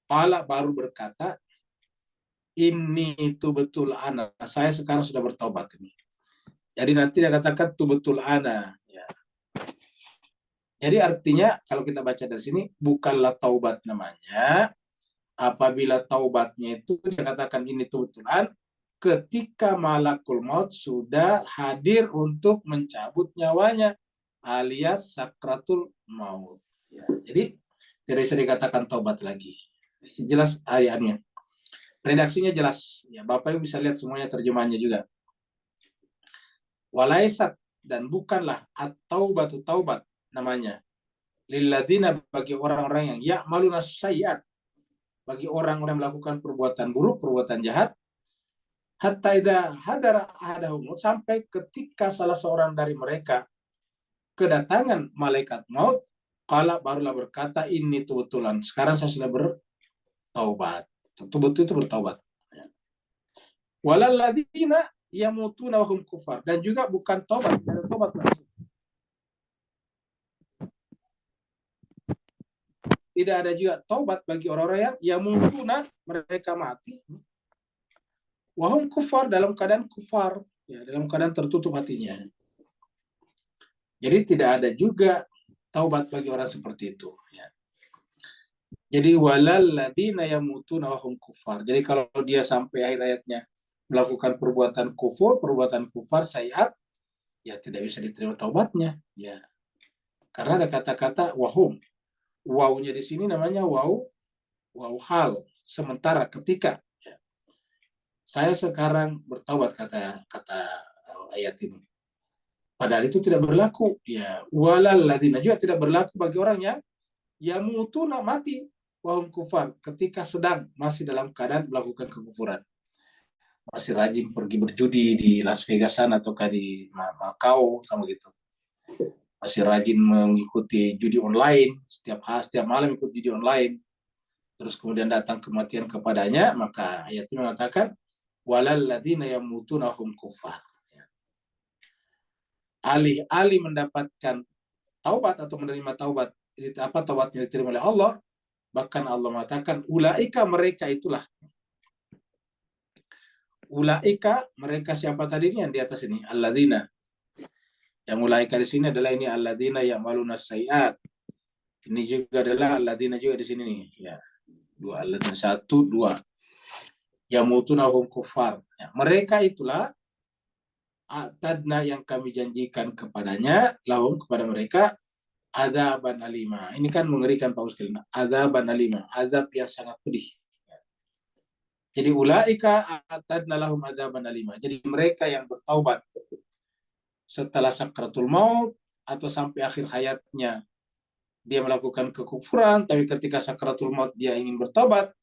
Qala baru berkata, ini itu betul ana. Saya sekarang sudah bertobat ini. Jadi nanti dia katakan itu betul ana. Ya. Jadi artinya kalau kita baca dari sini bukanlah taubat namanya. Apabila taubatnya itu dia katakan ini itu betul an ketika malakul maut sudah hadir untuk mencabut nyawanya alias sakratul maut. Ya. Jadi tidak bisa dikatakan taubat lagi. Jelas ayatnya. Redaksinya jelas. Ya, Bapak Ibu bisa lihat semuanya terjemahannya juga. Walaisat dan bukanlah at-taubatu taubat namanya. Lilladina bagi orang-orang yang ya'maluna sayyi'at. Bagi orang-orang yang melakukan perbuatan buruk, perbuatan jahat. Hatta idza hadara ahadahum, sampai ketika salah seorang dari mereka kedatangan malaikat maut, qala barulah berkata ini betulan. Sekarang saya sudah bertaubat. Betul-betul itu bertaubat. Walalladzina yamutuna wa hum kufar, dan juga bukan taubat, dan taubat lagi. Tidak ada juga taubat bagi orang-orang yang yamutuna, mereka mati. Wa hum kufar, dalam keadaan kufar, ya, dalam keadaan tertutup hatinya. Jadi tidak ada juga taubat bagi orang seperti itu. Ya. Jadi walalladzina yamutuna wa hum kufar. Jadi kalau dia sampai akhir ayatnya melakukan perbuatan kufar sayyi'at, ya tidak bisa diterima taubatnya. Ya. Karena ada kata-kata wahum. Wawunya di sini namanya waw hal, sementara ketika. Ya. Saya sekarang bertaubat kata ayat ini. Padahal itu tidak berlaku. Ya, walalladzina juga tidak berlaku bagi orang yang yamutuna mati wahum kufar ketika sedang masih dalam keadaan melakukan kekufuran. Masih rajin pergi berjudi di Las Vegasan ataukah di Macau sama gitu. Masih rajin mengikuti judi online, setiap malam ikut judi online. terus kemudian datang kematian kepadanya, maka ayat ini mengatakan walal ladzina yamutuna hum kuffar. Alih-alih mendapatkan taubat atau menerima taubat, taubatnya diterima oleh Allah, bahkan Allah mengatakan ulaika, mereka itulah. Ulaika, mereka siapa tadi ini yang di atas ini? Alladzina. Yang ulaika di sini adalah ini alladzina ya'maluna sayyi'at. Ini juga adalah alladzina juga di sini nih. Ya. Dua alladzina, satu, dua. Yamutuna hum kuffar. Ya. Mereka itulah atadna yang kami janjikan kepadanya, lahum, kepada mereka, adzaban alima. Ini kan mengerikan Pak Ustaz. Adzaban alima, azab yang sangat pedih. Jadi ulaika atadna lahum adzaban alima. Jadi mereka yang bertaubat setelah sakratul maut atau sampai akhir hayatnya dia melakukan kekufuran, tapi ketika sakratul maut dia ingin bertobat,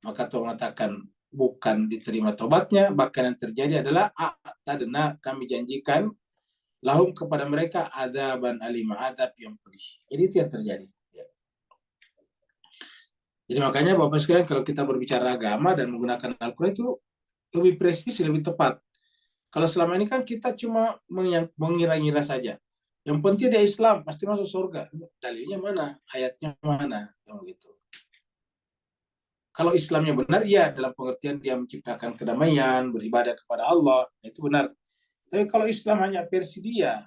maka Tuhan mengatakan bukan diterima tobatnya, bahkan yang terjadi adalah atadna, kami janjikan lahum, kepada mereka, adzaban alima, adab yang pedih. Jadi itu yang terjadi. Jadi makanya Bapak sekalian, kalau kita berbicara agama dan menggunakan Al-Quran itu lebih presis, lebih tepat. Kalau selama ini kan kita cuma mengira-ngira saja. Yang penting dia Islam, pasti masuk surga. Dalilnya mana? Ayatnya mana? Gitu. Kalau Islamnya benar, ya dalam pengertian dia menciptakan kedamaian, beribadah kepada Allah, itu benar. Tapi kalau Islam hanya versi dia,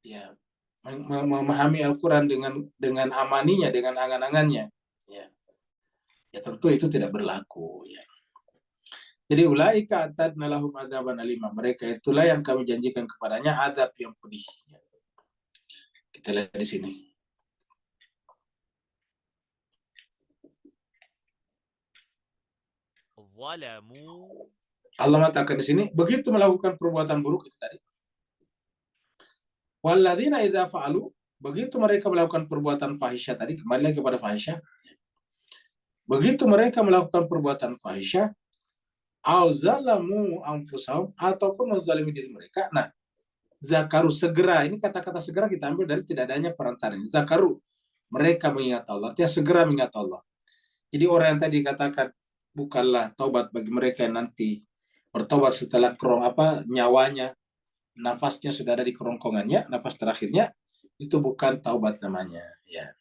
ya memahami Al-Quran dengan amaninya, dengan angan-angannya, ya tentu itu tidak berlaku. Ya. Jadi ulaika atadna lahum adzaban alima, mereka itulah yang kami janjikan kepadanya azab yang pedih. Ya. Kita lihat di sini. Allah mengatakan di sini, begitu melakukan perbuatan buruk itu tadi. Walladzina idza fa'alu, begitu mereka melakukan perbuatan fahisyah tadi, kembali lagi kepada fahisyah. Begitu mereka melakukan perbuatan fahisyah, au zalamu anfusahum, ataupun menzalimi diri mereka. Nah, zakaru, segera, ini kata-kata segera kita ambil dari tidak adanya perantara. Zakaru, mereka mengingat Allah, dia segera mengingat Allah. Jadi orang yang tadi katakan bukanlah taubat bagi mereka yang nanti bertobat setelah nyawanya, nafasnya sudah ada di kerongkongannya, nafas terakhirnya, itu bukan taubat namanya. Ya.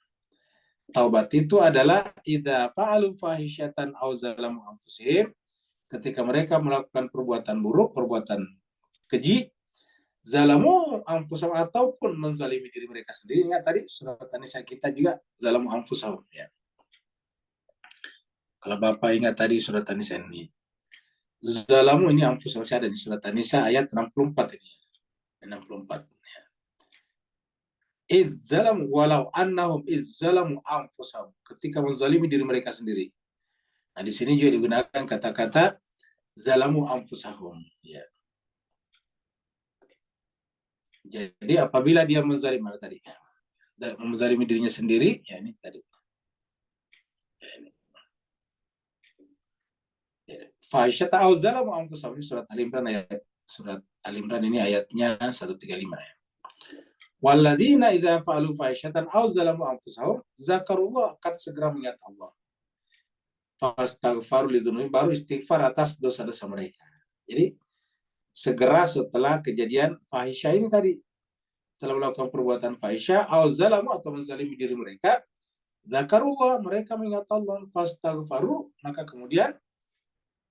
Taubat itu adalah idza fa'alu fahisyatan aw zalamu anfusihim, ketika mereka melakukan perbuatan buruk, perbuatan keji, zalamu anfusahum, ataupun menzalimi diri mereka sendiri. Ingat tadi surat An-Nisa kita juga zalamu anfusahum. Ya. Kalau Bapak ingat tadi surat An-Nisa ini, zalamu ini anfusahum, ada di surat An-Nisa ayat 64 ini. 64. Izzalamu walau annahum izzalamu anfusahum, ketika menzalimi diri mereka sendiri. Nah, di sini juga digunakan kata-kata zalamu anfusahum. Ya. Jadi apabila dia menzalimi tadi, menzalimi dirinya sendiri, ya ini tadi. Ya, ini. Fahisyata au zalamu anfusahum, surat Al-Imran ini ayatnya 135 ya. Walladzina idza fa'alu fahisyatan aw zalamu anfusahum zakarullah, akan segera mengingat Allah. Fastaghfaru lidzunubihim, baru istighfar atas dosa-dosa mereka. Jadi segera setelah kejadian fahisyah ini tadi, setelah melakukan perbuatan fahisyah aw zalamu, atau menzalimi diri mereka, zakarullah, mereka mengingat Allah. Fastaghfaru, maka kemudian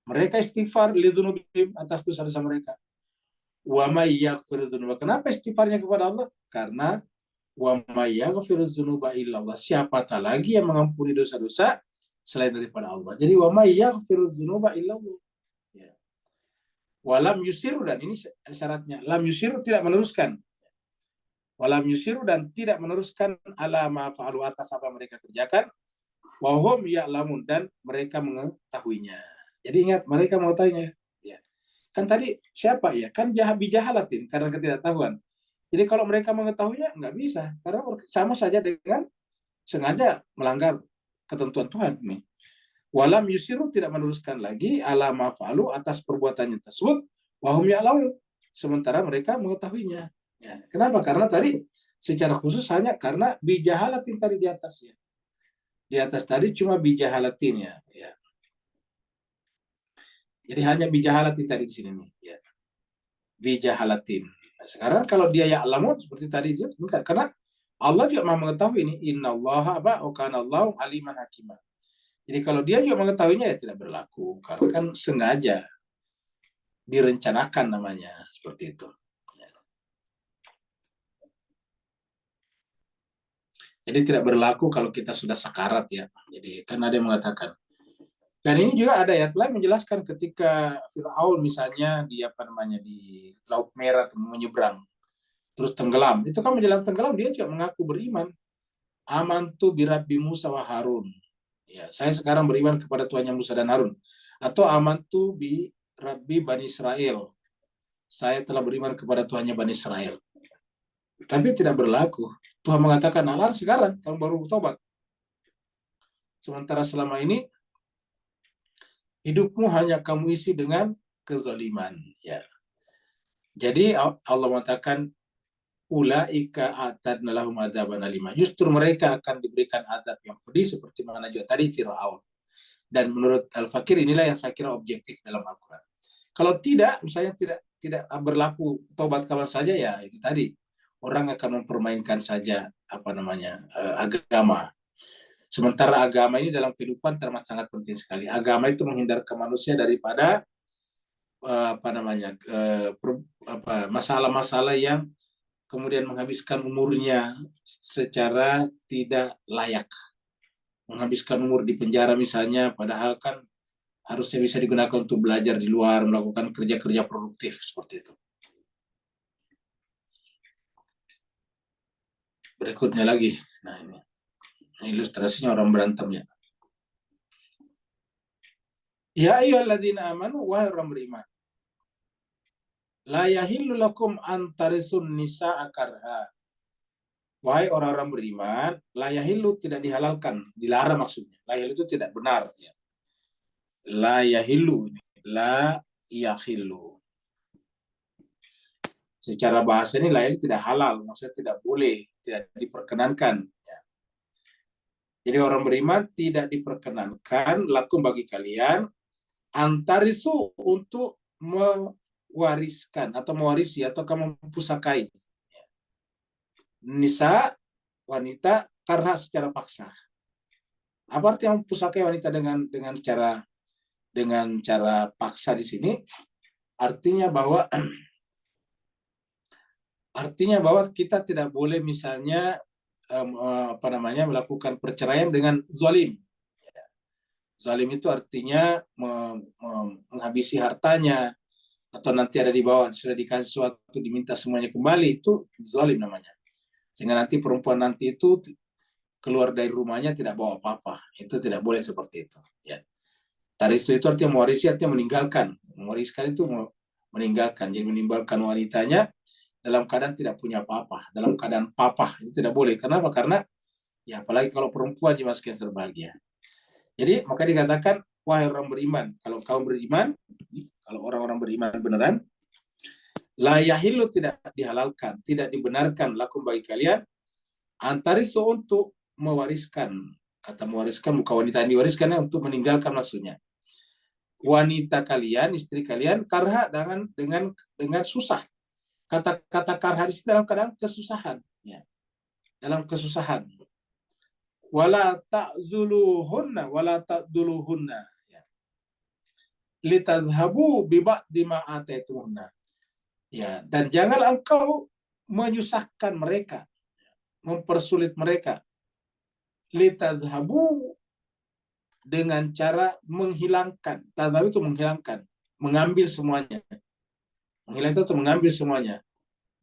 mereka istighfar lidzunubihim, atas dosa-dosa mereka. Wa may yaghfiru dzunuba, kenapa istighfarnya kepada Allah? Karena wa may yaghfiru dzunuba illallah, siapa lagi yang mengampuni dosa-dosa selain daripada Allah. Jadi wa may yaghfiru dzunuba illallah. Ya. Walam yusiru, dan ini syaratnya, lam yusiru, tidak meneruskan. Walam yusiru, dan tidak meneruskan ala ma fa'alu, atas apa mereka kerjakan. Wa hum ya'lamun, dan mereka mengetahuinya. Jadi ingat, mereka mengetahuinya. Kan tadi siapa ya? Kan bijahalatin, karena ketidaktahuan. Jadi kalau mereka mengetahuinya, nggak bisa. Karena sama saja dengan sengaja melanggar ketentuan Tuhan. Nih. Walam yusiru, tidak meneruskan lagi ala ma fa'alu, atas perbuatannya tersebut. Wahum ya'lamun, sementara mereka mengetahuinya. Ya. Kenapa? Karena tadi secara khusus hanya karena bijahalatin tadi di atasnya. Di atas tadi cuma bijahalatin ya. Jadi hanya bijahalati tadi di sini nih ya. Bijahalatin. Nah, sekarang kalau dia ya'lamun seperti tadi itu enggak, karena Allah juga mau mengetahui ini innallaha wa kana Allahu aliman hakimah. Jadi kalau dia juga mengetahuinya ya tidak berlaku karena kan sengaja direncanakan namanya seperti itu. Jadi tidak berlaku kalau kita sudah sakarat ya. Jadi kan ada yang mengatakan. Dan ini juga ada ayat lain menjelaskan ketika Firaun misalnya di apa namanya di Laut Merah menyeberang terus tenggelam. Itu kan menjelang tenggelam dia juga mengaku beriman. Amantu birabbi Musa wa Harun. Ya, saya sekarang beriman kepada Tuhannya Musa dan Harun. Atau amantu bi Rabbi Bani Israel. Saya telah beriman kepada Tuhannya Bani Israel. Tapi tidak berlaku. Tuhan mengatakan, alah sekarang kamu baru tobat. Sementara selama ini hidupmu hanya kamu isi dengan kezaliman. Ya. Jadi Allah mengatakan, ulaika atadna lahum adzaban alima. Justru mereka akan diberikan azab yang pedih seperti mana juga tadi Firaun. Dan menurut Al-Fakir inilah yang saya kira objektif dalam Al-Quran. Kalau tidak, misalnya tidak berlaku tobat kawan saja ya itu tadi orang akan mempermainkan saja apa namanya agama. Sementara agama ini dalam kehidupan termasuk sangat penting sekali. Agama itu menghindarkan manusia daripada apa namanya masalah-masalah yang kemudian menghabiskan umurnya secara tidak layak. Menghabiskan umur di penjara misalnya, padahal kan harusnya bisa digunakan untuk belajar di luar, melakukan kerja-kerja produktif seperti itu. Berikutnya lagi, nah ini ilustrasinya orang berantemnya. Ya ayyuhalladzina amanu, wahai orang beriman. La yahillu lakum antarisun nisa'a karha. Wahai orang-orang beriman, la yahillu tidak dihalalkan, dilarang maksudnya. La yahillu itu tidak benar. Ya. La yahillu, la yahillu. Secara bahasa ini la yahillu tidak halal, maksudnya tidak boleh, tidak diperkenankan. Ya. Jadi orang beriman tidak diperkenankan lakum bagi kalian antarisu untuk mewariskan atau mewarisi atau kamu mempusakai nisa wanita karena secara paksa. Apa artinya mempusakai wanita dengan cara paksa di sini? Artinya bahwa kita tidak boleh misalnya melakukan perceraian dengan zalim. Zalim itu artinya menghabisi hartanya, atau nanti ada di bawah sudah dikasih sesuatu diminta semuanya kembali, itu zalim namanya. Sehingga nanti perempuan nanti itu keluar dari rumahnya tidak bawa apa-apa, itu tidak boleh seperti itu. Ya. Tarisu itu artinya mewarisi, artinya meninggalkan. Mewariskan itu meninggalkan, jadi meninggalkan wanitanya dalam keadaan tidak punya apa-apa, dalam keadaan papah, itu tidak boleh. Kenapa? Karena ya apalagi kalau perempuan dimasukkan terbahagia. Jadi maka dikatakan, wahai orang beriman, kalau kaum beriman, kalau orang-orang beriman beneran, la yahillu tidak dihalalkan, tidak dibenarkan lakum bagi kalian, antarisu untuk mewariskan. Kata mewariskan, bukan wanita yang diwariskan, untuk meninggalkan maksudnya. Wanita kalian, istri kalian, karha dengan susah. Kata karha di sini dalam keadaan kesusahan. Ya. Dalam kesusahan. Wala ta'zuluhunna wala ta'duluhunna ya. Litadhabu biba'di ma ataitumuna. Ya, dan jangan engkau menyusahkan mereka, mempersulit mereka. Litadhabu dengan cara menghilangkan. Tadhabu itu menghilangkan, mengambil semuanya. Menghilangkan itu mengambil semuanya.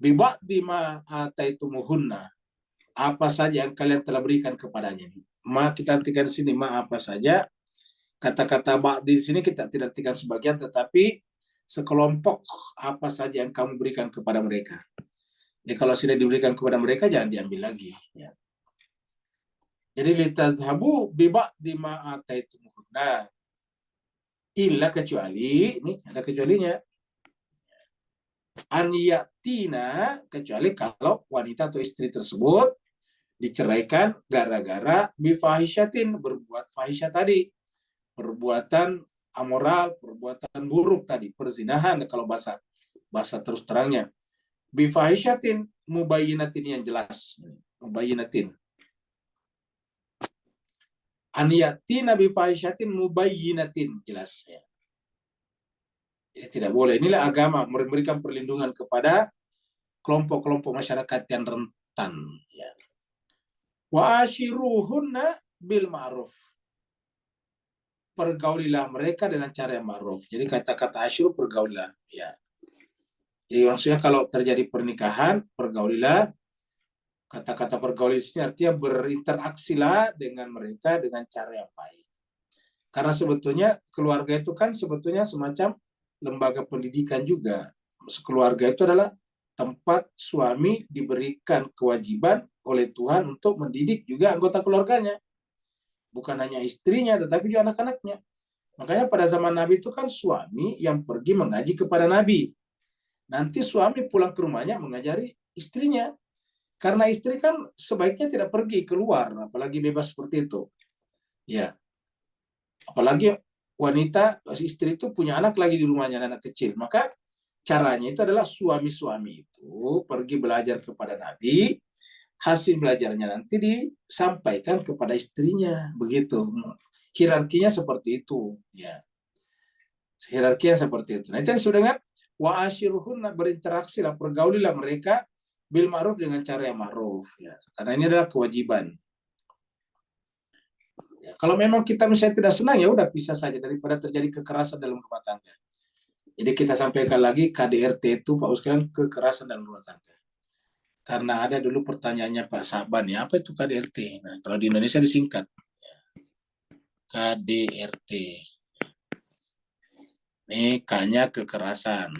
Biba'di ma ataitumuhunna. Apa saja yang kalian telah berikan kepadanya. Ma kita artikan di sini ma apa saja. Kata-kata ba di sini kita tidak artikan sebagian, tetapi sekelompok apa saja yang kamu berikan kepada mereka. Jadi kalau sudah diberikan kepada mereka jangan diambil lagi. Ya. Jadi litadhabu biba di ma ataitumuhunna. Illa kecuali ini ada kecualinya. An yatina, kecuali kalau wanita atau istri tersebut Diceraikan gara-gara bifahisyatin, berbuat fahisyah tadi, perbuatan amoral, perbuatan buruk tadi, perzinahan kalau bahasa terus terangnya. Bifahisyatin mubayyinatin yang jelas. Mubayyinatin. Aniyatina bifahisyatin mubayyinatin jelas ya. Jadi tidak boleh. Inilah agama memberikan perlindungan kepada kelompok-kelompok masyarakat yang rentan ya. Wa ashiruhunna bil ma'ruf. Pergaulilah mereka dengan cara yang ma'ruf. Jadi kata-kata asyiru pergaulilah ya. Jadi maksudnya kalau terjadi pernikahan, pergaulilah. Kata-kata pergaulilah ini artinya berinteraksilah dengan mereka dengan cara yang baik. Karena sebetulnya keluarga itu kan sebetulnya semacam lembaga pendidikan juga. Keluarga itu adalah tempat suami diberikan kewajiban oleh Tuhan untuk mendidik juga anggota keluarganya. Bukan hanya istrinya, tetapi juga anak-anaknya. Makanya pada zaman Nabi itu kan suami yang pergi mengaji kepada Nabi. Nanti suami pulang ke rumahnya mengajari istrinya. Karena istri kan sebaiknya tidak pergi keluar, apalagi bebas seperti itu. Ya, apalagi wanita, istri itu punya anak lagi di rumahnya, anak kecil. Maka caranya itu adalah suami-suami itu pergi belajar kepada Nabi, hasil belajarnya nanti disampaikan kepada istrinya, begitu. Hierarkinya seperti itu, ya. Hierarkinya seperti itu. Nah, itu yang disebut dengan wa ashiruhunna, berinteraksi lah, pergaulilah mereka bil ma'ruf dengan cara yang ma'ruf, ya. Karena ini adalah kewajiban. Ya, kalau memang kita misalnya tidak senang, ya udah pisah saja daripada terjadi kekerasan dalam rumah tangga. Jadi kita sampaikan lagi KDRT itu Pak Sekalian, kekerasan dalam rumah tangga. Karena ada dulu pertanyaannya Pak Saban, ya apa itu KDRT? Nah, kalau di Indonesia disingkat KDRT. Ini K-nya kekerasan,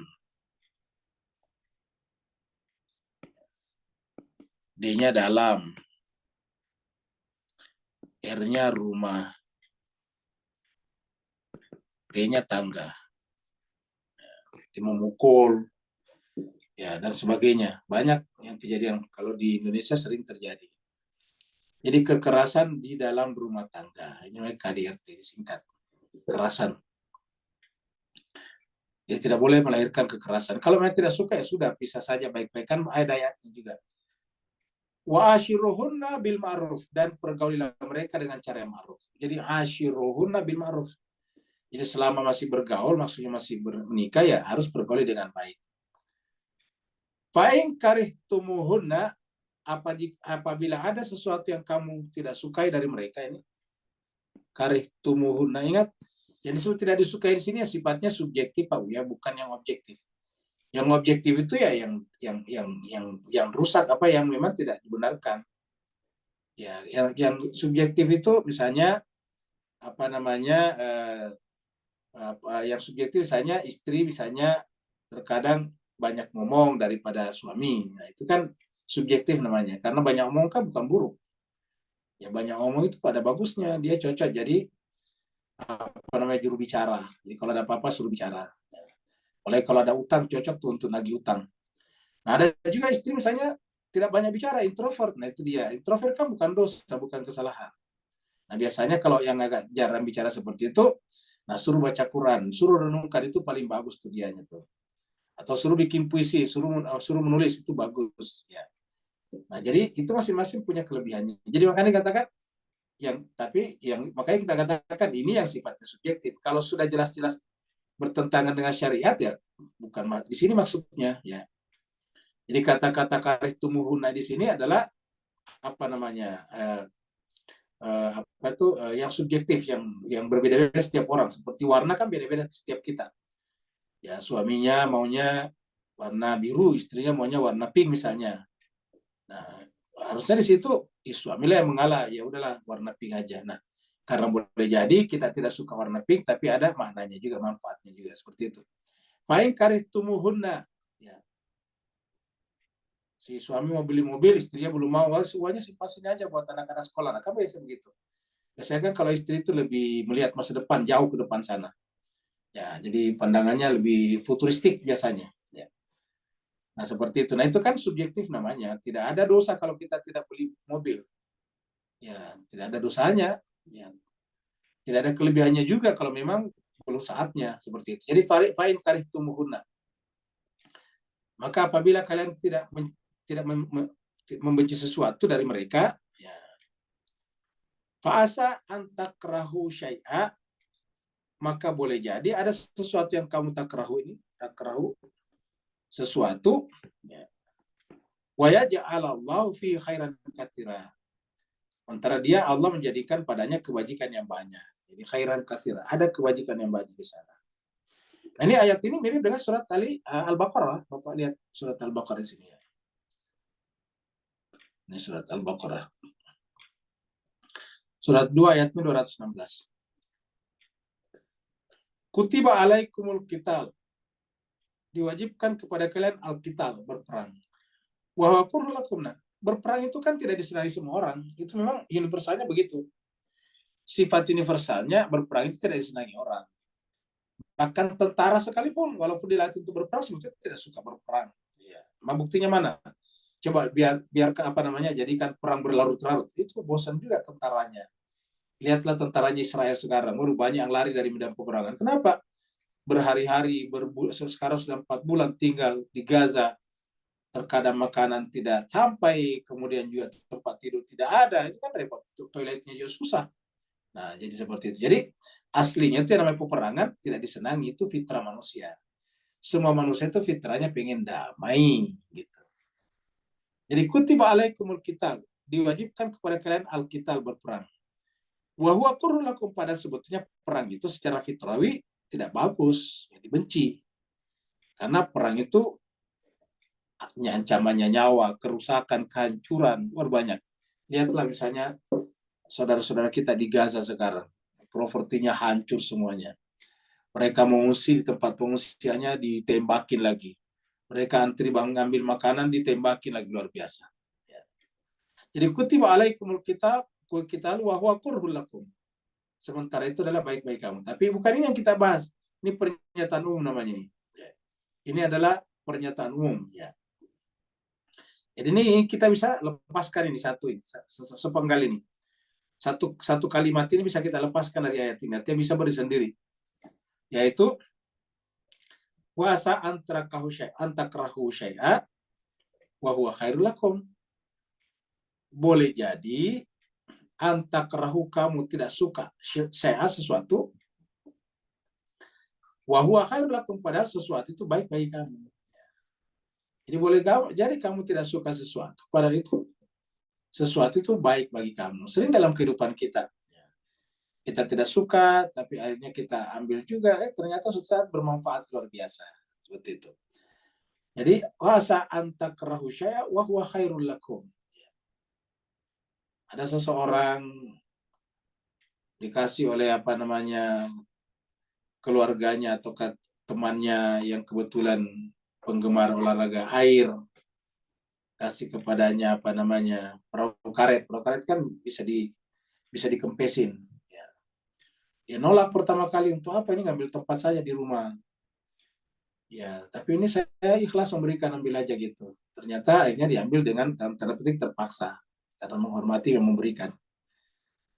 D-nya dalam, R-nya rumah, T-nya tangga, memukul, ya dan sebagainya. Banyak yang kejadian kalau di Indonesia sering terjadi. Jadi kekerasan di dalam rumah tangga, ini namanya KDRT disingkat, kekerasan. Ya tidak boleh melahirkan kekerasan. Kalau memang tidak suka ya sudah, pisah saja baik-baik, kan ada ayatnya juga. Wa ashiruhunna bil ma'ruf, dan pergaulilah mereka dengan cara yang ma'ruf. Jadi ashiruhunna bil ma'ruf. Jadi selama masih bergaul, maksudnya masih menikah, ya harus bergaul dengan baik. Fa'in karihtumuhunna, apabila ada sesuatu yang kamu tidak sukai dari mereka ini, karihtumuhunna, ingat, yang disebut tidak disukai di sini ya sifatnya subjektif Pak ya, bukan yang objektif. Yang objektif itu ya yang rusak, apa yang memang tidak dibenarkan. Ya, yang subjektif itu misalnya apa namanya yang subjektif misalnya istri misalnya terkadang banyak ngomong daripada suami. Nah, itu kan subjektif namanya. Karena banyak ngomong kan bukan buruk. Ya banyak ngomong itu pada bagusnya, dia cocok jadi apa namanya juru bicara. Jadi kalau ada apa-apa suruh bicara. Oleh kalau ada utang cocok tuh untuk nagih utang. Nah, ada juga istri misalnya tidak banyak bicara, introvert. Nah, itu dia. Introvert kan bukan dosa, bukan kesalahan. Nah, biasanya kalau yang agak jarang bicara seperti itu, nah suruh baca Quran, suruh renungkan, itu paling bagus tuh dianya tuh. Atau suruh bikin puisi, suruh menulis, itu bagus ya. Nah, jadi itu masing-masing punya kelebihannya. Jadi makanya katakan makanya kita katakan ini yang sifatnya subjektif. Kalau sudah jelas-jelas bertentangan dengan syariat ya bukan di sini maksudnya ya. Jadi kata-kata karihtumuhunna di sini adalah apa namanya yang subjektif, yang berbeda-beda setiap orang. Seperti warna kan beda-beda setiap kita. Ya suaminya maunya warna biru, istrinya maunya warna pink misalnya. Nah, harusnya di situ suamilah yang mengalah, ya udahlah warna pink aja. Nah, karena boleh jadi kita tidak suka warna pink, tapi ada maknanya juga, manfaatnya juga seperti itu. Fa'in karihtumuhunna, ya. Si suami mau beli mobil, istrinya belum mau, semuanya pasin aja buat anak-anak sekolah. Nah, kan biasa begitu. Biasanya kan kalau istri itu lebih melihat masa depan, jauh ke depan sana. Ya, jadi pandangannya lebih futuristik biasanya. Ya. Nah, seperti itu. Nah, itu kan subjektif namanya. Tidak ada dosa kalau kita tidak beli mobil. Ya, tidak ada dosanya. Ya, tidak ada kelebihannya juga kalau memang belum saatnya seperti itu. Jadi fa'in karihtumuhunna. Maka apabila kalian tidak membenci sesuatu dari mereka, ya, fa'asa antakrahu syai'a, maka boleh jadi ada sesuatu yang kamu takrahu sesuatu, ya. Wa yaj'alallahu fi khairan katsira. Antara dia Allah menjadikan padanya kebajikan yang banyak. Jadi khairan katsira, ada kebajikan yang banyak di sana. Nah, ini ayat ini mirip dengan surat Al-Baqarah. Bapak lihat surat Al-Baqarah di sini ya. Ini surat Al-Baqarah. Surat 2 ayatnya 216. Kutiba alaikumul qital. Diwajibkan kepada kalian al-qital, berperang. Wa huwa kurhun lakum. Berperang itu kan tidak disenangi semua orang. Itu memang universalnya begitu. Sifat universalnya berperang itu tidak disenangi orang. Bahkan tentara sekalipun, walaupun dilatih untuk berperang, sebetulnya tidak suka berperang. Ya. Buktinya mana? Coba biar jadikan perang berlarut-larut. Itu bosan juga tentaranya. Lihatlah tentaranya Israel sekarang. Banyak yang lari dari medan peperangan. Kenapa? Berhari-hari, sekarang sudah 4 bulan tinggal di Gaza, terkadang makanan tidak sampai, kemudian juga tempat tidur tidak ada, itu kan repot, toiletnya juga susah. Nah, jadi seperti itu. Jadi aslinya itu yang namanya peperangan tidak disenangi, itu fitrah manusia. Semua manusia itu fitrahnya pengen damai, gitu. Jadi kutiba alaikumul qital, diwajibkan kepada kalian al-qital, berperang. Wa huwa kurhun lakum, pada sebetulnya perang itu secara fitrawi tidak bagus, dibenci. Karena perang itu ancamannya nyawa, kerusakan, kehancuran, luar banyak. Lihatlah misalnya saudara-saudara kita di Gaza sekarang, propertinya hancur semuanya. Mereka mengungsi di tempat pengungsiannya, ditembakin lagi. Mereka antri mengambil makanan, ditembakin lagi, luar biasa. Jadi kutiba alaikumul qital wa huwa kurhun lakum. Sementara itu adalah baik-baik kamu. Tapi bukan ini yang kita bahas. Ini pernyataan umum namanya ini. Ini adalah pernyataan umum. Ya. Jadi ini kita bisa lepaskan ini sepenggal ini. Satu kalimat ini bisa kita lepaskan dari ayat ini. Artinya bisa beri sendiri. Yaitu wasa antakrahu syai'a wa huwa khairul lakum. Boleh jadi antakrahu, kamu tidak suka syai'a, sesuatu, wa huwa khairul lakum, padahal sesuatu itu baik bagi kamu. Jadi boleh jadi kamu tidak suka sesuatu, padahal itu sesuatu itu baik bagi kamu. Sering dalam kehidupan kita tidak suka, tapi akhirnya kita ambil juga, ternyata suatu saat bermanfaat luar biasa. Seperti itu. Jadi wasa antakrahu syai'a wa huwa khairul lakum. Ada seseorang dikasih oleh keluarganya atau temannya yang kebetulan penggemar olahraga air, kasih kepadanya perahu karet. Perahu karet kan bisa dikempesin. Dia nolak pertama kali, untuk apa, ini ngambil tempat saja di rumah. Ya, tapi ini saya ikhlas memberikan, ambil aja gitu. Ternyata akhirnya diambil dengan tanda petik terpaksa, karena menghormati yang memberikan.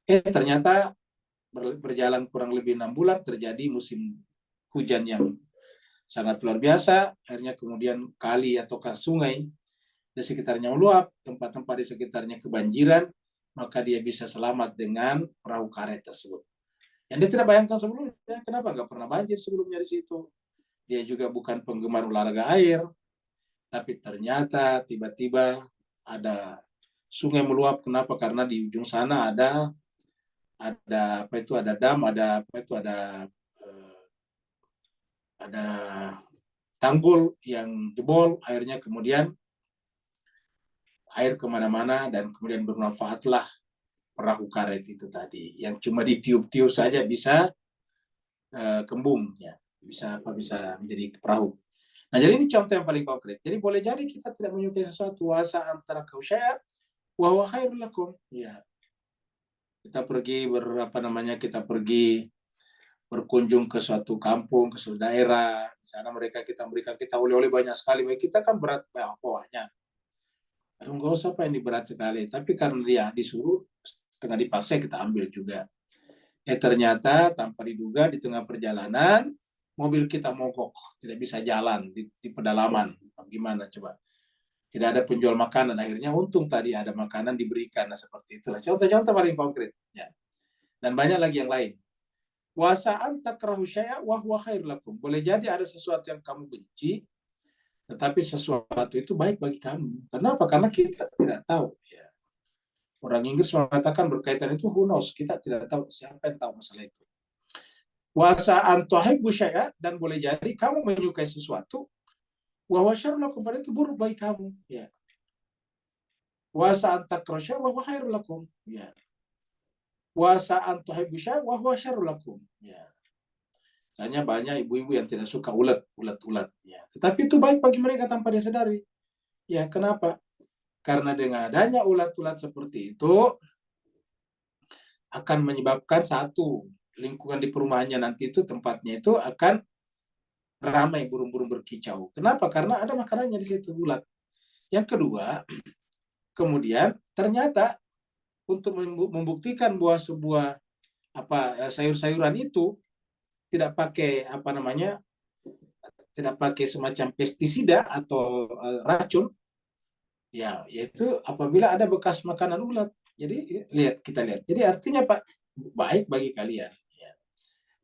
Ternyata berjalan kurang lebih 6 bulan, terjadi musim hujan yang sangat luar biasa. Akhirnya kemudian kali ataukah sungai di sekitarnya meluap, tempat-tempat di sekitarnya kebanjiran, maka dia bisa selamat dengan perahu karet tersebut. Yang dia tidak bayangkan sebelumnya, kenapa nggak pernah banjir sebelumnya di situ. Dia juga bukan penggemar olahraga air, tapi ternyata tiba-tiba ada sungai meluap. Kenapa? Karena di ujung sana ada dam, ada tanggul yang jebol, airnya kemudian air kemana-mana, dan kemudian bermanfaatlah perahu karet itu tadi, yang cuma ditiup-tiup saja bisa kembung, ya, bisa menjadi perahu. Nah, jadi ini contoh yang paling konkret. Jadi boleh jadi kita tidak menyukai sesuatu, wasa antara syai'a wa huwa khairul lakum. Ya. Kita pergi berkunjung ke suatu kampung, ke suatu daerah, di sana kita berikan kita oleh-oleh banyak sekali, kita kan berat bawahnya. Aduh, nggak usah Pak, ini berat sekali. Tapi karena dia disuruh, setengah dipaksa kita ambil juga. Ternyata tanpa diduga di tengah perjalanan, mobil kita mogok, tidak bisa jalan di pedalaman. Gimana coba? Tidak ada penjual makanan. Akhirnya untung tadi ada makanan diberikan. Nah, seperti itulah. Contoh-contoh paling konkret. Ya. Dan banyak lagi yang lain. Wasa'an takrahu syai'a wa huwa khairul lakum. Boleh jadi ada sesuatu yang kamu benci, tetapi sesuatu itu baik bagi kamu. Kenapa? Karena kita tidak tahu. Ya. Orang Inggris mengatakan berkaitan itu who knows. Kita tidak tahu, siapa yang tahu masalah itu. Wasa'an tuhibbu syai'a, dan boleh jadi kamu menyukai sesuatu, wa huwa syarrun lakum, pada itu buruk bagi kamu. Ya. Wasa'an takrahu syai'a wa huwa khairul lakum. Ya. Wasa'an tuhibbu syai'a wa huwa syarrun lakum. Ya. Misalnya banyak ibu-ibu yang tidak suka ulat. Ya. Tetapi itu baik bagi mereka tanpa dia sadari. Ya, kenapa? Karena dengan adanya ulat-ulat seperti itu akan menyebabkan satu, lingkungan di perumahannya nanti itu tempatnya itu akan ramai burung-burung berkicau. Kenapa? Karena ada makanannya di situ, ulat. Yang kedua, kemudian ternyata untuk membuktikan bahwa sebuah sayur-sayuran itu tidak pakai tidak pakai semacam pestisida atau racun, ya, yaitu apabila ada bekas makanan ulat. Jadi kita lihat. Jadi artinya Pak, baik bagi kalian. Ya.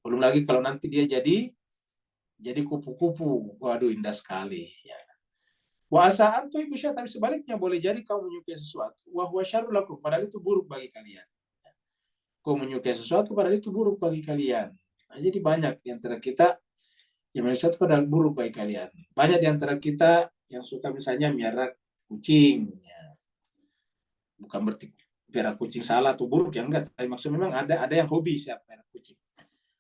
Belum lagi kalau nanti dia jadi kupu-kupu, waduh indah sekali. Ya. Wasaan tuh ibu syaitan, tapi sebaliknya boleh jadi kau menyukai sesuatu, wahwa syarrul lakum, padahal itu buruk bagi kalian. Kau menyukai sesuatu padahal itu buruk bagi kalian. Nah, jadi banyak di antara kita yang menyukai sesuatu padahal buruk bagi kalian. Banyak di antara kita yang suka misalnya miara kucing. Ya. Bukan berarti piara kucing salah atau buruk, ya enggak. Tapi maksud memang ada yang hobi siapa piara kucing.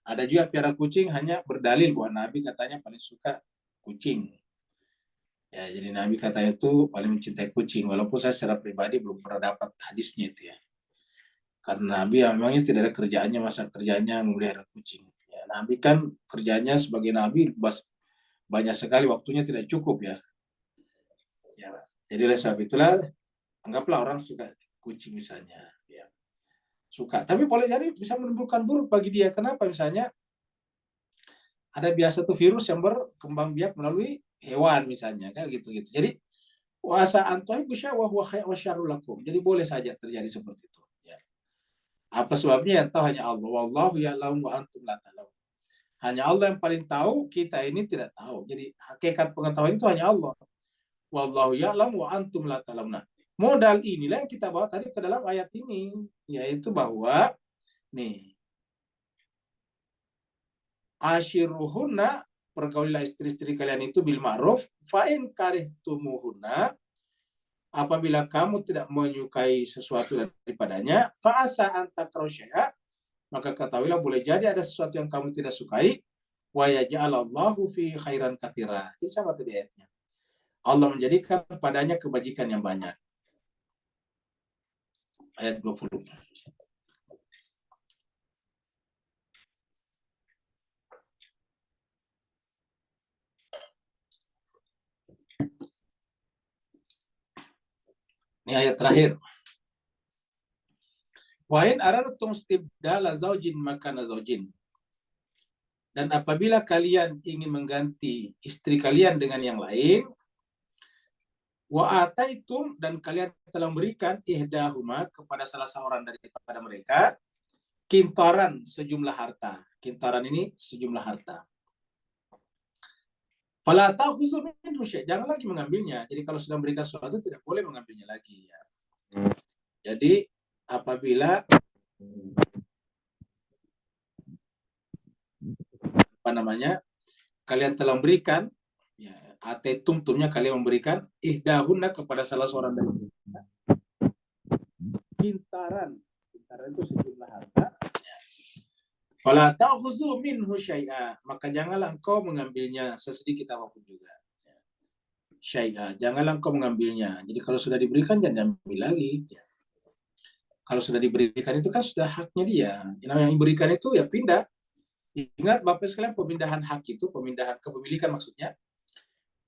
Ada juga piara kucing hanya berdalil bahwa Nabi katanya paling suka kucing. Ya, jadi Nabi katanya itu paling mencintai kucing. Walaupun saya secara pribadi belum pernah dapat hadisnya itu ya. Karena Nabi ya, memangnya tidak ada kerjaannya, masa kerjanya memelihara kucing. Ya, Nabi kan kerjanya sebagai Nabi banyak sekali, waktunya tidak cukup ya. Ya, jadi oleh sebab itulah anggaplah orang suka kucing misalnya, ya. Suka, tapi boleh jadi bisa menimbulkan buruk bagi dia. Kenapa? Misalnya ada biasa tuh virus yang berkembang biak melalui hewan misalnya, kayak gitu-gitu. Jadi wasa antohi wa huwa syarrul lakum. Jadi boleh saja terjadi seperti itu. Ya. Apa sebabnya? Yang tahu hanya Allah. Wallahu ya'lamu wa antum la ta'lamun. Hanya Allah yang paling tahu, kita ini tidak tahu. Jadi hakikat pengetahuan itu hanya Allah. Wallahu ya'lamu wa antum la ta'lamun. Modal inilah yang kita bawa tadi ke dalam ayat ini, yaitu bahwa nih, ashiruhunna, pergaulilah istri-istri kalian itu bil ma'ruf, fa in karihtumuhunna, apabila kamu tidak menyukai sesuatu daripadanya, fa asa an takrahu syai'a, maka ketahuilah boleh jadi ada sesuatu yang kamu tidak sukai, wa yaj'alallahu fi khairan katsira. Ini sama tadi ayatnya. Allah menjadikan padanya kebajikan yang banyak. Ayat 20. Ini ayat terakhir. Wa in aradtum istibdala zaujin makana zaujin. Dan apabila kalian ingin mengganti istri kalian dengan yang lain, wa ataitum, dan kalian telah memberikan ihdahuma, kepada salah seorang daripada mereka, kintaran, sejumlah harta. Kintaran ini sejumlah harta. Fala ta'khudhu minhu syai', jangan lagi mengambilnya. Jadi kalau sudah memberikan sesuatu tidak boleh mengambilnya lagi ya. Jadi apabila kalian telah memberikan, ya, atetumtumnya kalian memberikan ihdahunna, kepada salah seorang dari mereka, kintaran itu sejumlah harta. Fala ta'khudhu minhu syai'a, maka janganlah engkau mengambilnya sesedikit apapun juga. Syai'a, janganlah engkau mengambilnya. Jadi kalau sudah diberikan jangan ambil lagi. Ya. Kalau sudah diberikan itu kan sudah haknya dia. Yang diberikan itu ya pindah. Ingat Bapak sekalian, pemindahan hak itu, pemindahan kepemilikan maksudnya,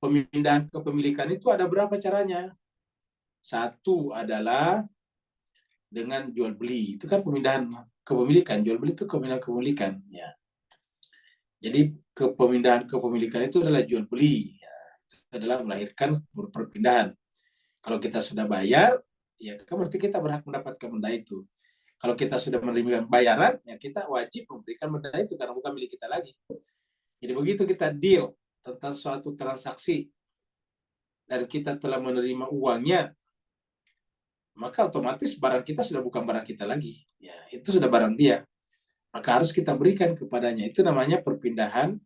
pemindahan kepemilikan itu ada berapa caranya? Satu adalah dengan jual beli, itu kan pemindahan kepemilikan. Jual beli itu pemindahan kepemilikan, ya. Jadi pemindahan kepemilikan itu adalah jual beli, ya. Itu adalah melahirkan perpindahan. Kalau kita sudah bayar, ya kan berarti kita berhak mendapatkan benda itu. Kalau kita sudah menerima bayaran, ya kita wajib memberikan benda itu karena bukan milik kita lagi. Jadi begitu kita deal tentang suatu transaksi dan kita telah menerima uangnya, maka otomatis barang kita sudah bukan barang kita lagi. Ya, itu sudah barang dia. Maka harus kita berikan kepadanya. Itu namanya perpindahan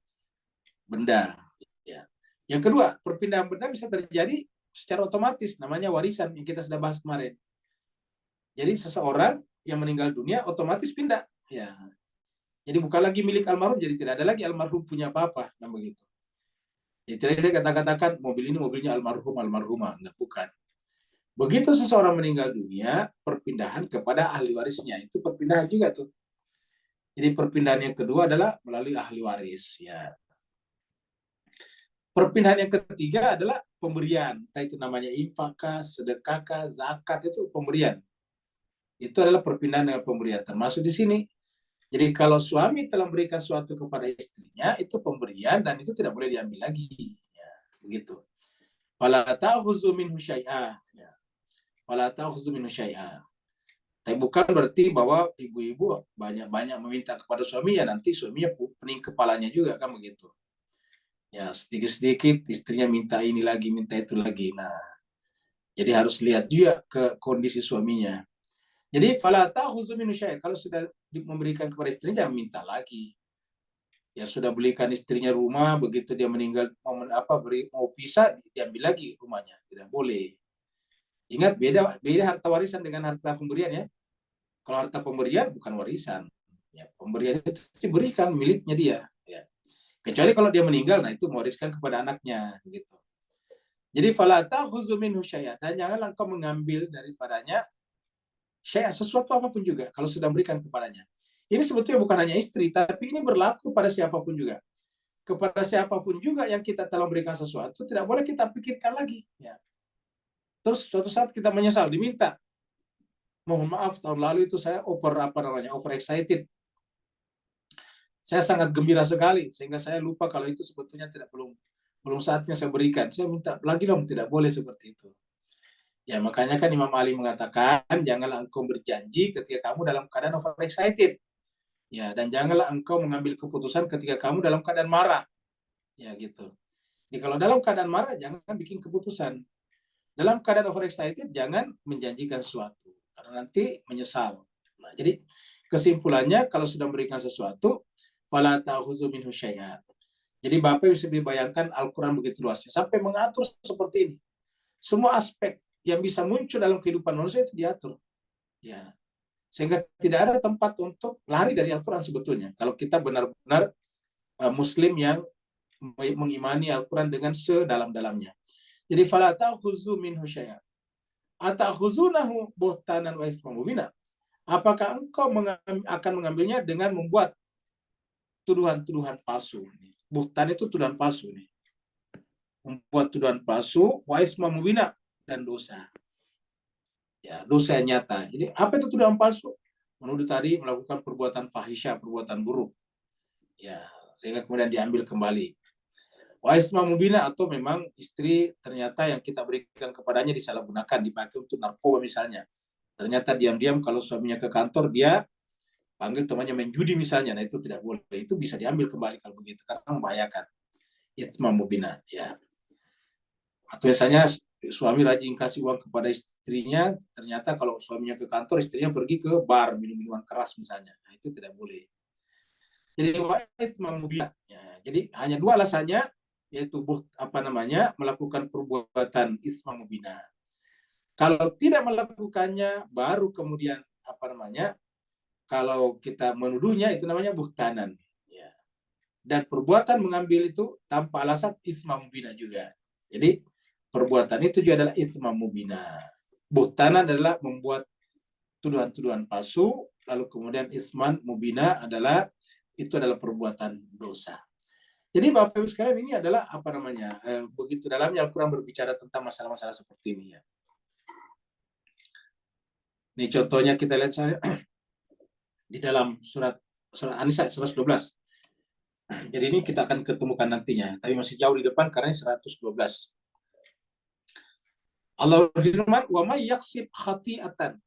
benda. Ya. Yang kedua, perpindahan benda bisa terjadi secara otomatis, namanya warisan yang kita sudah bahas kemarin. Jadi seseorang yang meninggal dunia otomatis pindah. Ya. Jadi bukan lagi milik almarhum, jadi tidak ada lagi almarhum punya apa-apa, nah begitu. Jadi saya katakan mobil ini mobilnya almarhum, almarhumah, nah, bukan. Begitu seseorang meninggal dunia, perpindahan kepada ahli warisnya, itu perpindahan juga tuh. Jadi perpindahan yang kedua adalah melalui ahli waris, ya. Perpindahan yang ketiga adalah pemberian, entah itu namanya infakah, sedekahkah, zakat, itu pemberian. Itu adalah perpindahan dengan pemberian, termasuk di sini. Jadi kalau suami telah memberikan sesuatu kepada istrinya, itu pemberian dan itu tidak boleh diambil lagi. Ya, begitu. Wala ta'khuzu minhu syai'ah. Ya. Wala ta'khuzu minhu syai'ah. Tapi bukan berarti bahwa ibu-ibu banyak-banyak meminta kepada suaminya, nanti suaminya pening kepalanya juga, kan begitu. Ya, sedikit-sedikit istrinya minta ini lagi, minta itu lagi. Nah, jadi harus lihat juga ke kondisi suaminya. Jadi fala ta'khuzu minhu syai'ah. Kalau sudah memberikan kepada istrinya, jangan minta lagi. Ya sudah belikan istrinya rumah, begitu dia meninggal mau pisah, diambil lagi rumahnya, tidak boleh. Ingat, beda harta warisan dengan harta pemberian, ya. Kalau harta pemberian bukan warisan, ya, pemberian itu diberikan miliknya dia, ya. Kecuali kalau dia meninggal, nah itu mewariskan kepada anaknya, gitu. Jadi fala ta'khuzu minhu syai'an, dan janganlah engkau mengambil daripadanya syai'an, sesuatu apapun juga kalau sudah berikan kepadanya. Ini sebetulnya bukan hanya istri, tapi ini berlaku pada siapapun juga. Kepada siapapun juga yang kita telah memberikan sesuatu, tidak boleh kita pikirkan lagi. Ya. Terus suatu saat kita menyesal, diminta. Mohon maaf, tahun lalu itu saya over excited. Saya sangat gembira sekali, sehingga saya lupa kalau itu sebetulnya belum saatnya saya berikan. Saya minta lagi dong, tidak boleh seperti itu. Ya, makanya kan Imam Ali mengatakan, janganlah engkau berjanji ketika kamu dalam keadaan over excited. Ya, dan janganlah engkau mengambil keputusan ketika kamu dalam keadaan marah. Ya, gitu. Jadi kalau dalam keadaan marah, jangan bikin keputusan. Dalam keadaan overexcited, jangan menjanjikan sesuatu. Karena nanti menyesal. Nah, jadi kesimpulannya, kalau sudah memberikan sesuatu, fala ta'khuzu minhu syai'an. Jadi Bapak bisa dibayangkan Al-Quran begitu luasnya. Sampai mengatur seperti ini. Semua aspek yang bisa muncul dalam kehidupan manusia itu diatur. Ya. Sehingga tidak ada tempat untuk lari dari Al-Quran sebetulnya. Kalau kita benar-benar Muslim yang mengimani Al-Quran dengan sedalam-dalamnya. Jadi fala ta'khuzu minhu syai'an. Atakhuzunahu buhtanan wa isman mubina. Apakah engkau akan mengambilnya dengan membuat tuduhan-tuduhan palsu? Buhtan itu tuduhan palsu nih. Membuat tuduhan palsu wa isman mubina, dan dosa. Ya, dosa yang nyata. Jadi apa itu tuduhan palsu? Menuduh tadi melakukan perbuatan fahisya, perbuatan buruk. Ya, sehingga kemudian diambil kembali. Wa isma mubina, atau memang istri ternyata yang kita berikan kepadanya disalahgunakan, dipakai untuk narkoba misalnya. Ternyata diam-diam kalau suaminya ke kantor, dia panggil temannya main judi misalnya. Nah, itu tidak boleh. Itu bisa diambil kembali kalau begitu, karena membahayakan. Isma mubina, ya. Atau misalnya suami rajin kasih uang kepada istrinya, ternyata kalau suaminya ke kantor, istrinya pergi ke bar minum minuman keras misalnya. Nah, itu tidak boleh. Jadi isma mubina. Ya, jadi hanya dua alasannya, yaitu melakukan perbuatan isma mubina. Kalau tidak melakukannya, baru kemudian kalau kita menuduhnya, itu namanya buhtanan. Ya. Dan perbuatan mengambil itu tanpa alasan isma mubina juga. Jadi perbuatan itu juga adalah isma mubina. Buhtanan adalah membuat tuduhan-tuduhan palsu, lalu kemudian isman mubina adalah itu adalah perbuatan dosa. Jadi Bapak Ibu sekalian, ini adalah begitu dalamnya Al-Quran berbicara tentang masalah-masalah seperti ini ya. Ini contohnya kita lihat saya di dalam surat An-Nisa 112. Jadi ini kita akan ketemukan nantinya, tapi masih jauh di depan karena 112. Allah berfirman, "Wa may yaksib khati'atan."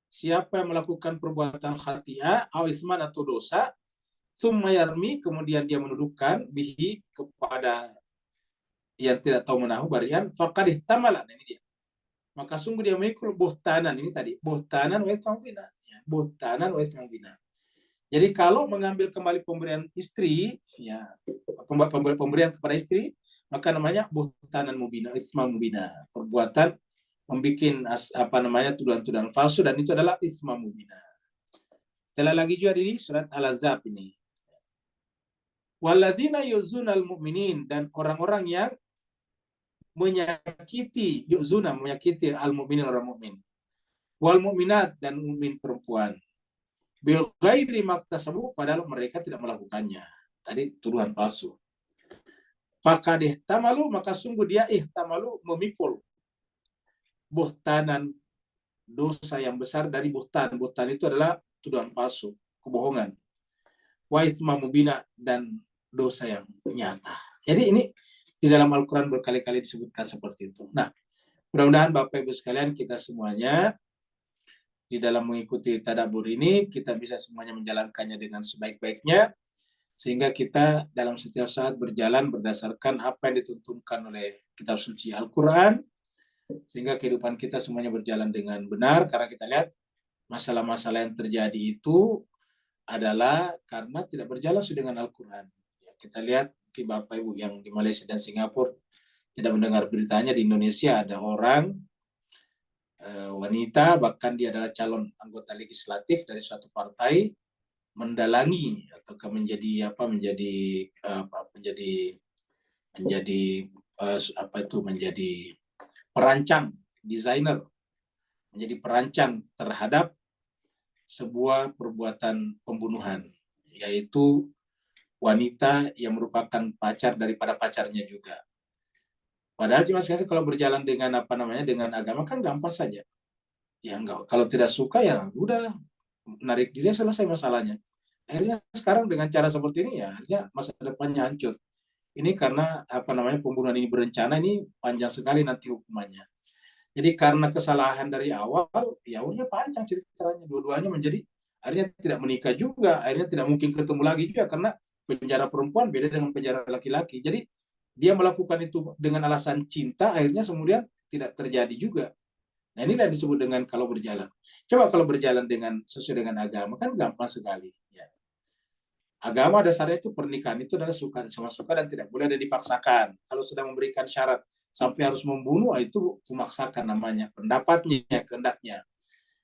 Siapa yang melakukan perbuatan khati'ah, atau isman atau dosa, tsumma yarmi, kemudian dia menuduhkan bihi kepada yang tidak tahu menahu barian, faqad ihtamala, ini dia. Maka sungguh dia memikul buhtanan, ini tadi, buhtanan wa itsman mubina. Ya, buhtanan wa itsman mubina. Jadi kalau mengambil kembali pemberian istri, ya, pemberian kepada istri, maka namanya buhtanan mubina, isma mubina, perbuatan membuat tuduhan-tuduhan palsu, dan itu adalah isma mubina. Telah lagi juga di surat Al-Ahzab ini. Walladzina yuzunal mu'minin, dan orang-orang yang menyakiti al-mu'minin, orang mukmin. Wal mu'minat, dan mukmin perempuan. Bil ghairi maktasabu, padahal mereka tidak melakukannya. Tadi tuduhan palsu. Faqad ihtamalu, maka sungguh dia ihtamalu, memikul buhtanan, dosa yang besar dari buhtan. Buhtan itu adalah tuduhan palsu, kebohongan. Wa itsma mubina, dan dosa yang nyata. Jadi ini di dalam Al-Quran berkali-kali disebutkan seperti itu. Nah, mudah-mudahan Bapak Ibu sekalian, kita semuanya di dalam mengikuti tadabbur ini, kita bisa semuanya menjalankannya dengan sebaik-baiknya, sehingga kita dalam setiap saat berjalan berdasarkan apa yang dituntunkan oleh kitab suci Al-Quran, sehingga kehidupan kita semuanya berjalan dengan benar, karena kita lihat masalah-masalah yang terjadi itu adalah karena tidak berjalan sesuai dengan Al-Quran. Kita lihat Bapak Ibu yang di Malaysia dan Singapura tidak mendengar beritanya, di Indonesia ada orang wanita, bahkan dia adalah calon anggota legislatif dari suatu partai, mendalangi atau menjadi perancang, desainer, menjadi perancang terhadap sebuah perbuatan pembunuhan, yaitu wanita yang merupakan pacar daripada pacarnya juga. Padahal cuma sekali kalau berjalan dengan dengan agama kan gampang saja. Ya enggak, kalau tidak suka ya udah menarik diri, selesai masalahnya. Akhirnya sekarang dengan cara seperti ini ya akhirnya masa depannya hancur. Ini karena pembunuhan ini berencana, ini panjang sekali nanti hukumannya. Jadi karena kesalahan dari awal, ya udah panjang ceritanya. Dua-duanya menjadi akhirnya tidak menikah juga, akhirnya tidak mungkin ketemu lagi juga, karena penjara perempuan beda dengan penjara laki-laki. Jadi dia melakukan itu dengan alasan cinta, akhirnya kemudian tidak terjadi juga. Nah, inilah disebut dengan kalau berjalan. Coba kalau berjalan dengan sesuai dengan agama, kan gampang sekali. Ya. Agama dasarnya itu pernikahan itu adalah suka sama suka dan tidak boleh ada dipaksakan. Kalau sedang memberikan syarat sampai harus membunuh, itu memaksakan namanya, pendapatnya, kehendaknya.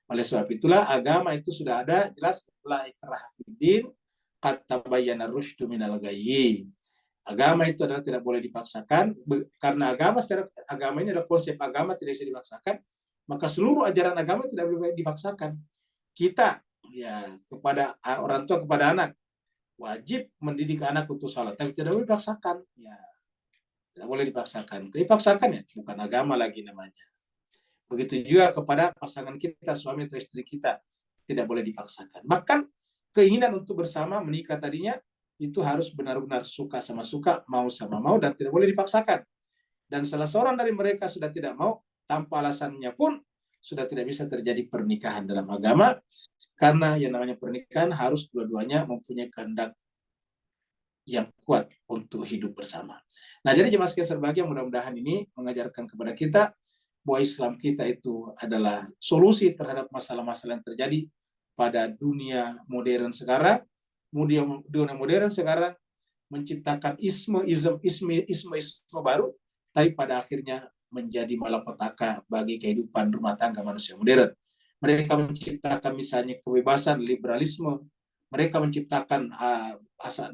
Oleh sebab itulah agama itu sudah ada jelas, la ikraha fiddin qad tabayyana rusydu minal ghayyi. Agama itu adalah tidak boleh dipaksakan, karena agama ini adalah konsep agama tidak bisa dipaksakan, maka seluruh ajaran agama tidak boleh dipaksakan. Kita ya kepada orang tua, kepada anak, wajib mendidik anak untuk salat, tapi tidak boleh dipaksakan. Ya, tidak boleh dipaksakan. Dipaksakan ya bukan agama lagi namanya. Begitu juga kepada pasangan kita, suami atau istri kita, tidak boleh dipaksakan. Bahkan keinginan untuk bersama menikah tadinya itu harus benar-benar suka sama suka, mau sama mau, dan tidak boleh dipaksakan. Dan salah seorang dari mereka sudah tidak mau, tanpa alasannya pun sudah tidak bisa terjadi pernikahan dalam agama, karena yang namanya pernikahan harus dua-duanya mempunyai kehendak yang kuat untuk hidup bersama. Nah, jadi jemaah sekalian berbahagia, mudah-mudahan ini mengajarkan kepada kita bahwa Islam kita itu adalah solusi terhadap masalah-masalah yang terjadi pada dunia modern sekarang. Dunia modern sekarang menciptakan isme baru, tapi pada akhirnya menjadi malapetaka bagi kehidupan rumah tangga manusia modern. Mereka menciptakan misalnya kebebasan, liberalisme, mereka menciptakan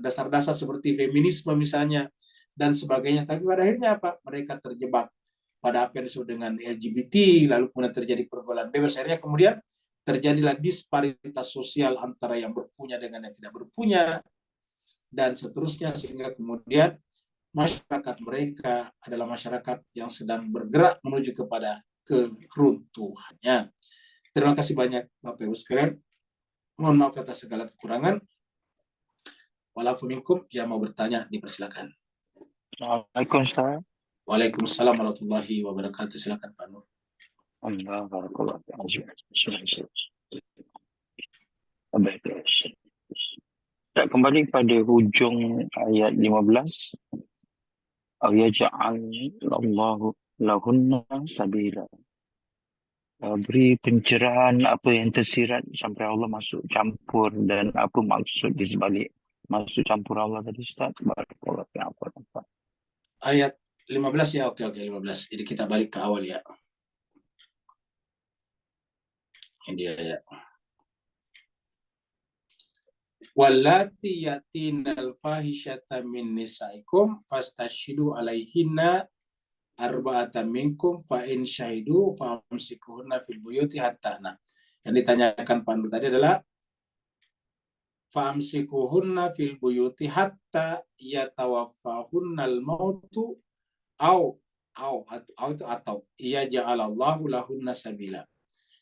dasar-dasar seperti feminisme misalnya, dan sebagainya, tapi pada akhirnya apa? Mereka terjebak pada apa yang disebut dengan LGBT, lalu kemudian terjadi pergaulan bebas, akhirnya kemudian terjadilah disparitas sosial antara yang berpunya dengan yang tidak berpunya, dan seterusnya, sehingga kemudian masyarakat mereka adalah masyarakat yang sedang bergerak menuju kepada keruntuhannya. Terima kasih banyak Bapak Ibu sekalian. Mohon maaf atas segala kekurangan. Walaupun yang mau bertanya dipersilakan. Waalaikumsalam. Waalaikumsalam warahmatullahi wabarakatuh. Silakan Pak Nur. Allah barakallahu fiik. Kita kembali pada hujung ayat 15. Aw yaj'alallahu lahunna sabila. Beri pencerahan apa yang tersirat sampai Allah masuk campur dan apa maksud di sebalik masuk campur Allah tadi, Ustaz. Barakallahu fiik. Apa? Ayat 15 ya, oke 15. Jadi kita balik ke awal ya. Ini dia ya. Wallati yatinal fahishata min nisaikum fastashhidu alaihinna arba'atan minkum fa in syahidu famsikuhunna fil buyuti hatta. Nah, yang ditanyakan Pak Nur tadi adalah famsikuhunna fil buyuti hatta yatawaffahunnal mautu au itu atau ia ja'alallahu lahunna sabila.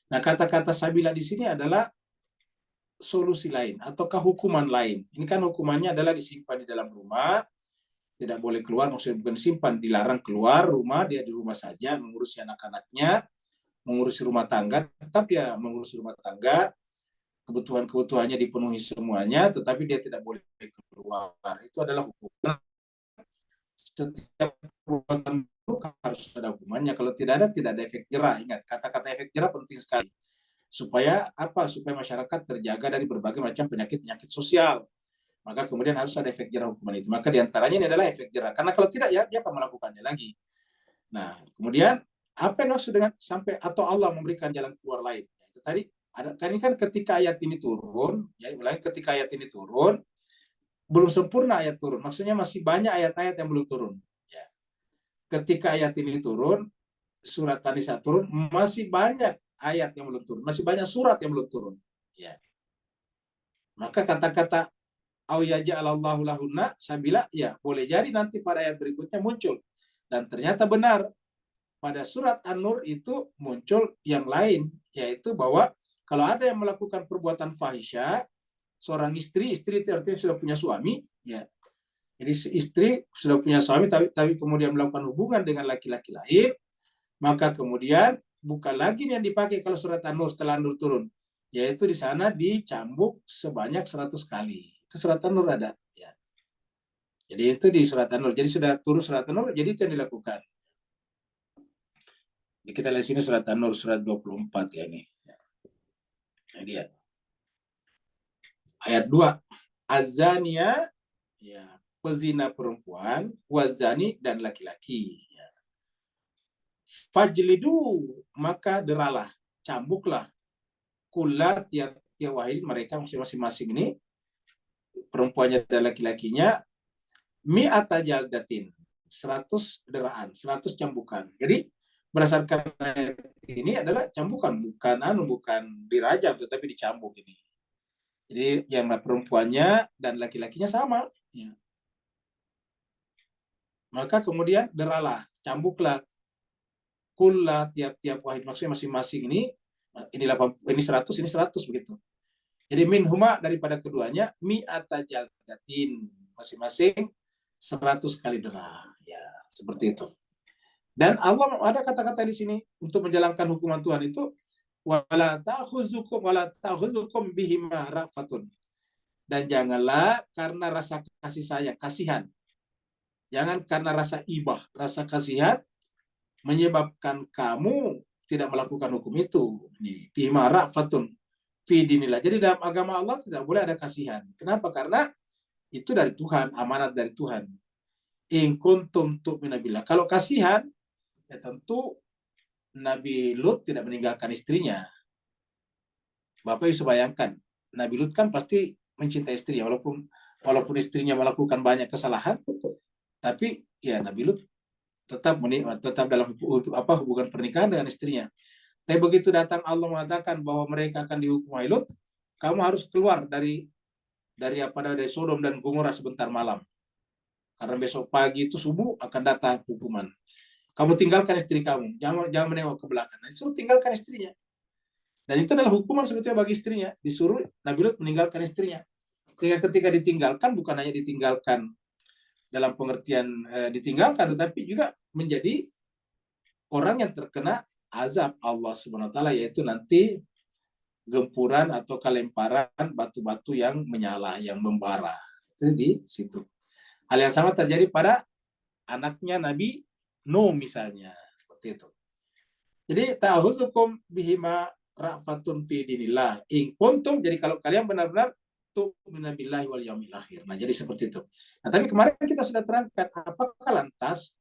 Nah, kata-kata sabila di sini adalah solusi lain ataukah hukuman lain. Ini kan hukumannya adalah disimpan di dalam rumah, tidak boleh keluar, maksudnya bukan disimpan, dilarang keluar rumah, dia di rumah saja mengurusi anak-anaknya, mengurusi rumah tangga, tetap dia mengurusi rumah tangga, kebutuhan-kebutuhannya dipenuhi semuanya, tetapi dia tidak boleh keluar. Itu adalah hukuman. Setiap perbuatan buruk harus ada hukumannya. Kalau tidak ada efek jerah. Ingat, kata-kata efek jerah penting sekali. Supaya apa? Supaya masyarakat terjaga dari berbagai macam penyakit-penyakit sosial. Maka kemudian harus ada efek jerah hukuman itu. Maka diantaranya ini adalah efek jerah. Karena kalau tidak ya dia akan melakukannya lagi. Nah, kemudian apa yang maksud dengan sampai atau Allah memberikan jalan keluar lain? Itu tadi ada kan ketika ayat ini turun, ya ulangi, ketika ayat ini turun belum sempurna ayat turun. Maksudnya masih banyak ayat-ayat yang belum turun. Ya. Ketika ayat ini turun, surat An-Nisa turun, masih banyak ayat yang belum turun, masih banyak surat yang belum turun. Ya. Maka kata-kata au yaj'alallahu lahunna sabila, ya boleh jadi nanti pada ayat berikutnya muncul. Dan ternyata benar, pada surat An-Nur itu muncul yang lain, yaitu bahwa kalau ada yang melakukan perbuatan fahisyah, seorang istri itu artinya sudah punya suami, ya. Jadi istri sudah punya suami tapi kemudian melakukan hubungan dengan laki-laki lain, maka kemudian bukan lagi yang dipakai kalau surat An-Nur setelah An-Nur turun, yaitu di sana dicambuk sebanyak 100 kali. Itu surat An-Nur ada, ya. Jadi itu di surat An-Nur. Jadi sudah turun surat An-Nur, jadi itu yang dilakukan. Jadi kita lihat sini surat An-Nur surat 24 ya ini. Nah, dia. Ayat 2. Azania, ya, pezina perempuan, wazani dan laki-laki. Ya. Fajlidu, maka deralah, cambuklah, kulat tiap wahid mereka masing-masing ini, perempuannya dan laki-lakinya, mi'ata jaldatin, 100 deraan, 100 cambukan. Jadi berdasarkan ayat ini adalah cambukan, bukan dirajam tetapi dicambuk ini. Jadi yang perempuannya dan laki-lakinya sama. Ya. Maka kemudian deralah, cambuklah, kulla tiap wahid, maksudnya masing-masing ini 100 begitu. Jadi minhuma daripada keduanya mi'ata jaldatin, masing-masing 100 kali derah. Ya, seperti itu. Dan Allah ada kata-kata di sini untuk menjalankan hukuman Tuhan itu wala ta'khuzukum bihima rafatun. Dan janganlah karena rasa kasih sayang, kasihan. Jangan karena rasa ibah, rasa kasihan menyebabkan kamu tidak melakukan hukum itu. Ini bihima rafatun fi dinillah. Jadi dalam agama Allah tidak boleh ada kasihan. Kenapa? Karena itu dari Tuhan, amanat dari Tuhan. In kuntum tu'minu billah. Kalau kasihan, ya tentu Nabi Lut tidak meninggalkan istrinya. Bapak bisa bayangkan, Nabi Lut kan pasti mencintai istrinya, walaupun istrinya melakukan banyak kesalahan, tapi ya Nabi Lut tetap dalam hubungan pernikahan dengan istrinya. Tapi begitu datang Allah mengatakan bahwa mereka akan dihukum Lut, kamu harus keluar dari Sodom dan Gomora sebentar malam. Karena besok pagi itu subuh akan datang hukuman. Kamu tinggalkan istri kamu, jangan menengok ke belakang. Nah, disuruh tinggalkan istrinya. Dan itu adalah hukuman sebetulnya bagi istrinya. Disuruh Nabi Lut meninggalkan istrinya. Sehingga ketika ditinggalkan, bukan hanya ditinggalkan dalam pengertian ditinggalkan, tetapi juga menjadi orang yang terkena azab Allah Subhanahu wa taala, yaitu nanti gempuran atau kelemparan batu-batu yang menyala, yang membara. Itu di situ. Hal yang sama terjadi pada anaknya Nabi Nuh misalnya, seperti itu. Jadi ta'khuzukum bihima ra'fatun fi dinillah in kuntum, jadi kalau kalian benar-benar tu'minu billahi wal yaumil akhir. Nah, jadi seperti itu. Nah, tapi kemarin kita sudah terangkan apakah lantas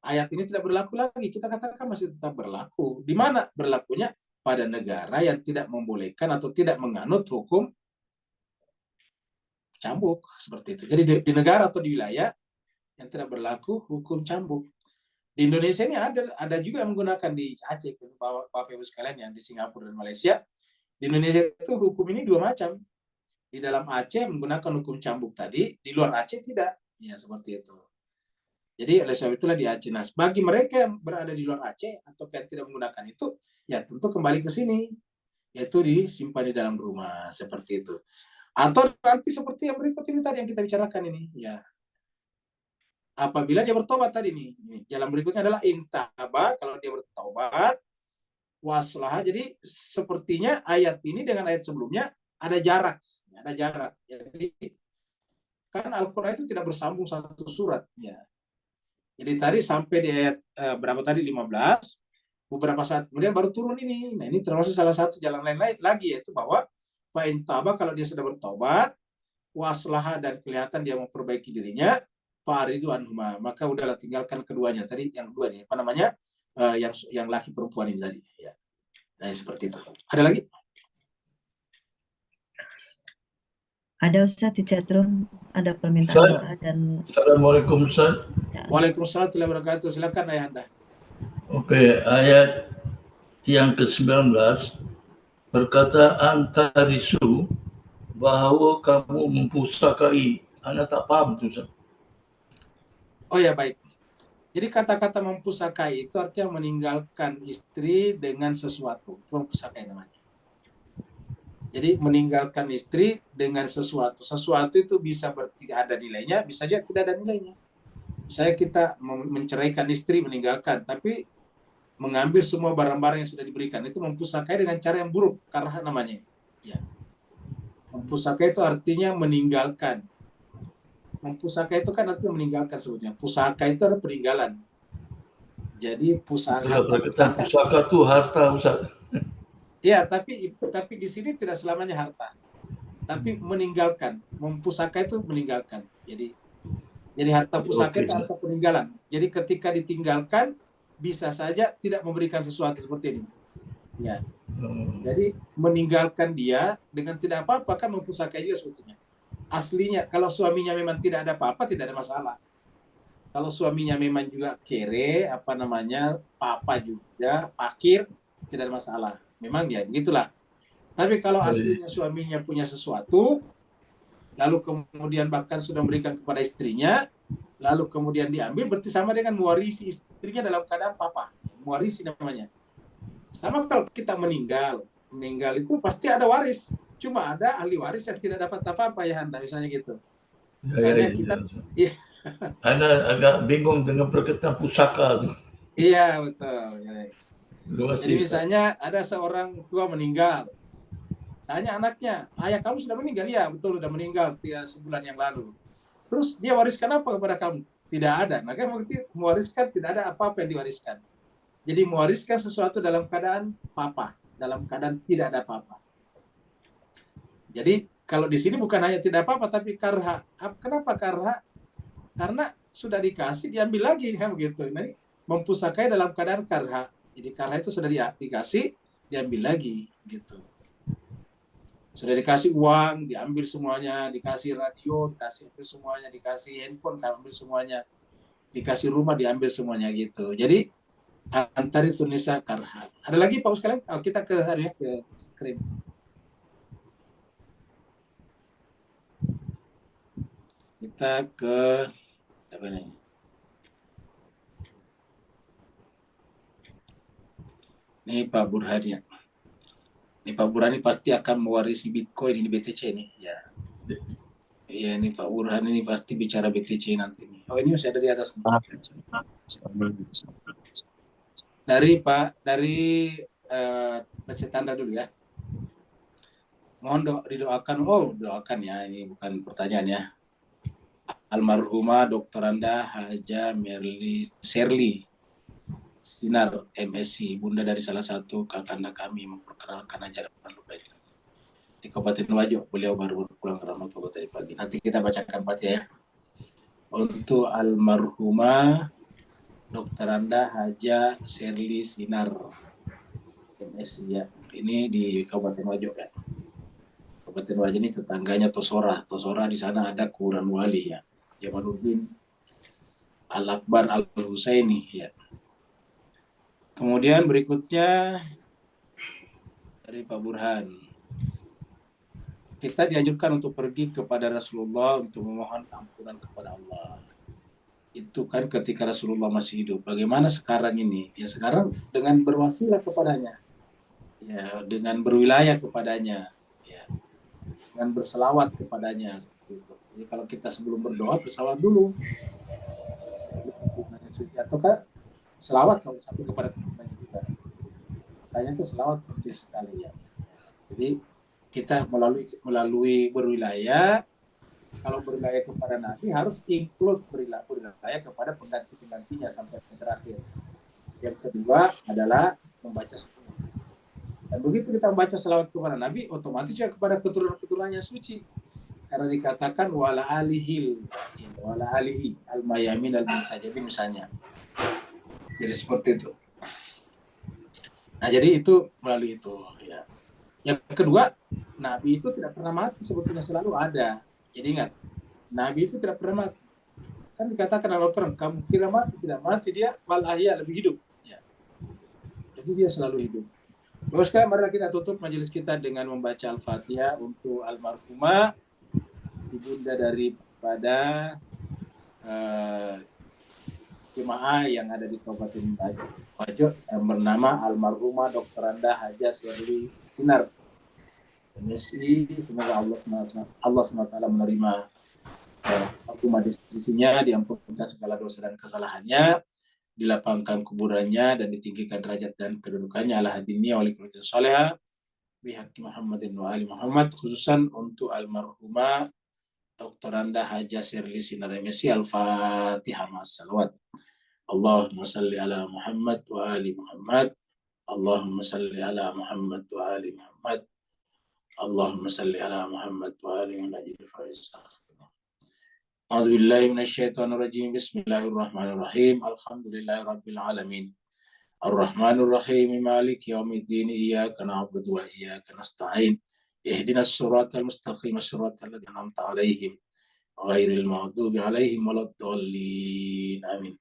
ayat ini tidak berlaku lagi? Kita katakan masih tetap berlaku. Di mana berlakunya? Pada negara yang tidak membolehkan atau tidak menganut hukum cambuk, seperti itu. Jadi di negara atau di wilayah yang tidak berlaku hukum cambuk. Di Indonesia ini ada juga yang menggunakan di Aceh, Bapak Ibu sekalian, yang di Singapura dan Malaysia. Di Indonesia itu hukum ini dua macam. Di dalam Aceh menggunakan hukum cambuk tadi, di luar Aceh tidak. Ya, seperti itu. Jadi oleh sebab itulah di Aceh. Nah, bagi mereka yang berada di luar Aceh atau yang tidak menggunakan itu, ya tentu kembali ke sini, yaitu disimpan di dalam rumah, seperti itu. Atau nanti seperti yang berikut ini tadi yang kita bicarakan ini, ya. Apabila dia bertobat tadi nih, jalan berikutnya adalah intaba, kalau dia bertobat, waslah. Jadi sepertinya ayat ini dengan ayat sebelumnya ada jarak. Jadi kan Al-Quran itu tidak bersambung satu surat. Ya. Jadi tadi sampai di ayat berapa tadi, 15, beberapa saat kemudian baru turun ini. Nah, ini termasuk salah satu jalan lain lagi, yaitu bahwa intaba, kalau dia sudah bertobat, waslah dan kelihatan dia memperbaiki dirinya, faridu anhuma, maka udahlah tinggalkan keduanya tadi, yang dua nih, apa namanya, yang laki perempuan ini tadi, ya. Nah, seperti itu. Ada lagi? Ada Ustaz di chatroom, ada permintaan doa dan Assalamualaikum Ustaz. Waalaikumsalam warahmatullahi wabarakatuh. Silakan ayah Anda. Oke, ayat yang ke-19 berkata antarisu, bahawa kamu mempusakai. Anda tak paham tu Ustaz. Oh ya, baik. Jadi kata-kata mempusakai itu artinya meninggalkan istri dengan sesuatu. Itu mempusakai namanya. Jadi meninggalkan istri dengan sesuatu. Sesuatu itu bisa ada nilainya, bisa juga tidak ada nilainya. Misalnya kita menceraikan istri, meninggalkan, tapi mengambil semua barang-barang yang sudah diberikan. Itu mempusakai dengan cara yang buruk, karena namanya. Ya. Mempusakai itu artinya meninggalkan. Pusaka itu kan artinya meninggalkan sebetulnya. Pusaka itu adalah peninggalan. Jadi pusaka. Pusaka itu harta Ustaz. Ya, tapi di sini tidak selamanya harta. Tapi meninggalkan. Mempusaka itu meninggalkan. Jadi harta pusaka itu harta peninggalan. Jadi ketika ditinggalkan bisa saja tidak memberikan sesuatu seperti ini. Ya. Jadi meninggalkan dia dengan tidak apa-apa kan mempusakai juga sebetulnya. Aslinya kalau suaminya memang tidak ada apa-apa, tidak ada masalah. Kalau suaminya memang juga kere, papa juga, fakir, tidak ada masalah. Memang ya begitulah. Tapi kalau aslinya suaminya punya sesuatu, lalu kemudian bahkan sudah memberikan kepada istrinya, lalu kemudian diambil, berarti sama dengan mewarisi istrinya dalam keadaan papa. Mewarisi namanya. Sama kalau kita meninggal itu pasti ada waris. Cuma ada ahli waris yang tidak dapat apa-apa ya Anda, misalnya gitu. Misalnya kita Anda agak bingung dengan perkataan pusaka itu. Iya, betul. Jadi misalnya ada seorang tua meninggal. Tanya anaknya, ayah kamu sudah meninggal? Ya, betul, sudah meninggal sebulan yang lalu. Terus dia wariskan apa kepada kamu? Tidak ada. Maka mewariskan tidak ada apa-apa yang diwariskan. Jadi mewariskan sesuatu dalam keadaan papa, dalam keadaan tidak ada apa-apa. Jadi kalau di sini bukan hanya tidak apa-apa, tapi karha. Kenapa karha? Karena sudah dikasih, diambil lagi, kan begitu. Nah, mempusakai dalam keadaan karha. Jadi karha itu sudah dikasih, diambil lagi, gitu. Sudah dikasih uang, diambil semuanya, dikasih radio, dikasih semuanya, dikasih handphone, diambil semuanya, dikasih rumah, diambil semuanya, gitu. Jadi Antari Sunisa Karha. Ada lagi Pak sekalian? Kita ke hari ke screen. Kita ke apa ini? Ini Pak Burhan ya. Ini Pak Burhan ini pasti akan mewarisi Bitcoin ini BTC nih. Ya. Iya ini Pak Burhan ini pasti bicara BTC nanti nih. Oh ini masih ada di atas nih. Dari Pak Tanda dulu ya. Mohon didoakan. Oh doakan ya, ini bukan pertanyaan ya. Almarhumah Dr. Anda Haja Sherly Sinar MSc, bunda dari salah satu kakanda kami, memperkenalkan ajaran lupa di Kabupaten Wajo. Beliau baru pulang ke Ramadan tadi pagi. Nanti kita bacakan Fatihah ya. Untuk almarhumah Dr. Anda Haja Sherly Sinar MSc ya. Ini di Kabupaten Wajo ya. Kabupaten Wajo ini tetangganya Tosora. Tosora di sana ada kuburan wali ya. Jamaluddin Al-Akbar Al-Husaini ya. Kemudian berikutnya dari Pak Burhan. Kita dianjurkan untuk pergi kepada Rasulullah untuk memohon ampunan kepada Allah. Itu kan ketika Rasulullah masih hidup. Bagaimana sekarang ini? Ya sekarang dengan berwasilah kepadanya. Ya, dengan berwilayah kepadanya. Ya. Dengan berselawat kepadanya. Jadi kalau kita sebelum berdoa berselawat dulu. Ataukah selawat kalau sampai kepada Tuhan juga. Makanya itu selawat penting sekali ya. Jadi kita melalui berwilayah, kalau berwilayah kepada Nabi harus include berwilayah kepada pengganti-penggantinya sampai terakhir. Yang kedua adalah membaca selawat. Dan begitu kita membaca selawat kepada Nabi, otomatis juga kepada keturunan-keturunannya suci. Karena dikatakan wala alihi al-mayamin al-muntajabin misalnya. Jadi seperti itu. Nah, jadi itu melalui itu ya. Yang kedua, Nabi itu tidak pernah mati, sebetulnya selalu ada. Jadi ingat, Nabi itu tidak pernah mati. Kan dikatakan dalam Al-Quran, kamu kira mati, tidak mati, dia wal ahya, lebih hidup. Ya. Jadi dia selalu hidup. Baik, sekarang mari kita tutup majelis kita dengan membaca Al-Fatihah untuk almarhumah ibunda daripada jemaah yang ada di Kabupaten Wajo yang bernama almarhumah Dr. Anda Haja Sherly Sinar MSc. Semoga Allah SWT menerima almarhumah di sisinya, diampunkan segala dosa dan kesalahannya, dilapangkan kuburannya dan ditinggikan derajat dan kedudukannya ala hadiniya wali kulli salihah bihaqi Muhammadin wa ali Muhammad. Khususan untuk almarhumah Dr. Anda Haja Sherly Sinar MSc. Al-Fatihah ma'as-salawat. Allahumma salli ala Muhammad wa ali Muhammad. Allahumma salli ala Muhammad wa ali Muhammad. Allahumma salli ala Muhammad wa ali Muhammad. A'udzu billahi minasyaitonir rajim. Bismillahirrahmanirrahim. Alhamdulillahirabbil alamin. Ar-Rahmanir Rahim. Maliki yaumiddin. Iyyaka na'budu wa iyyaka nasta'in. Ihdinas siratal mustaqim. Shiratal ladzina an'amta 'alaihim ghairil maghdubi 'alaihim waladdallin. Amin.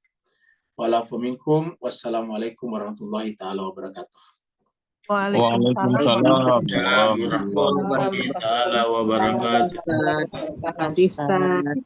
Wa'alafu minkum. Wassalamualaikum warahmatullahi taala wabarakatuh. Waalaikumsalam warahmatullahi taala wabarakatuh. Terima kasih Ustaz.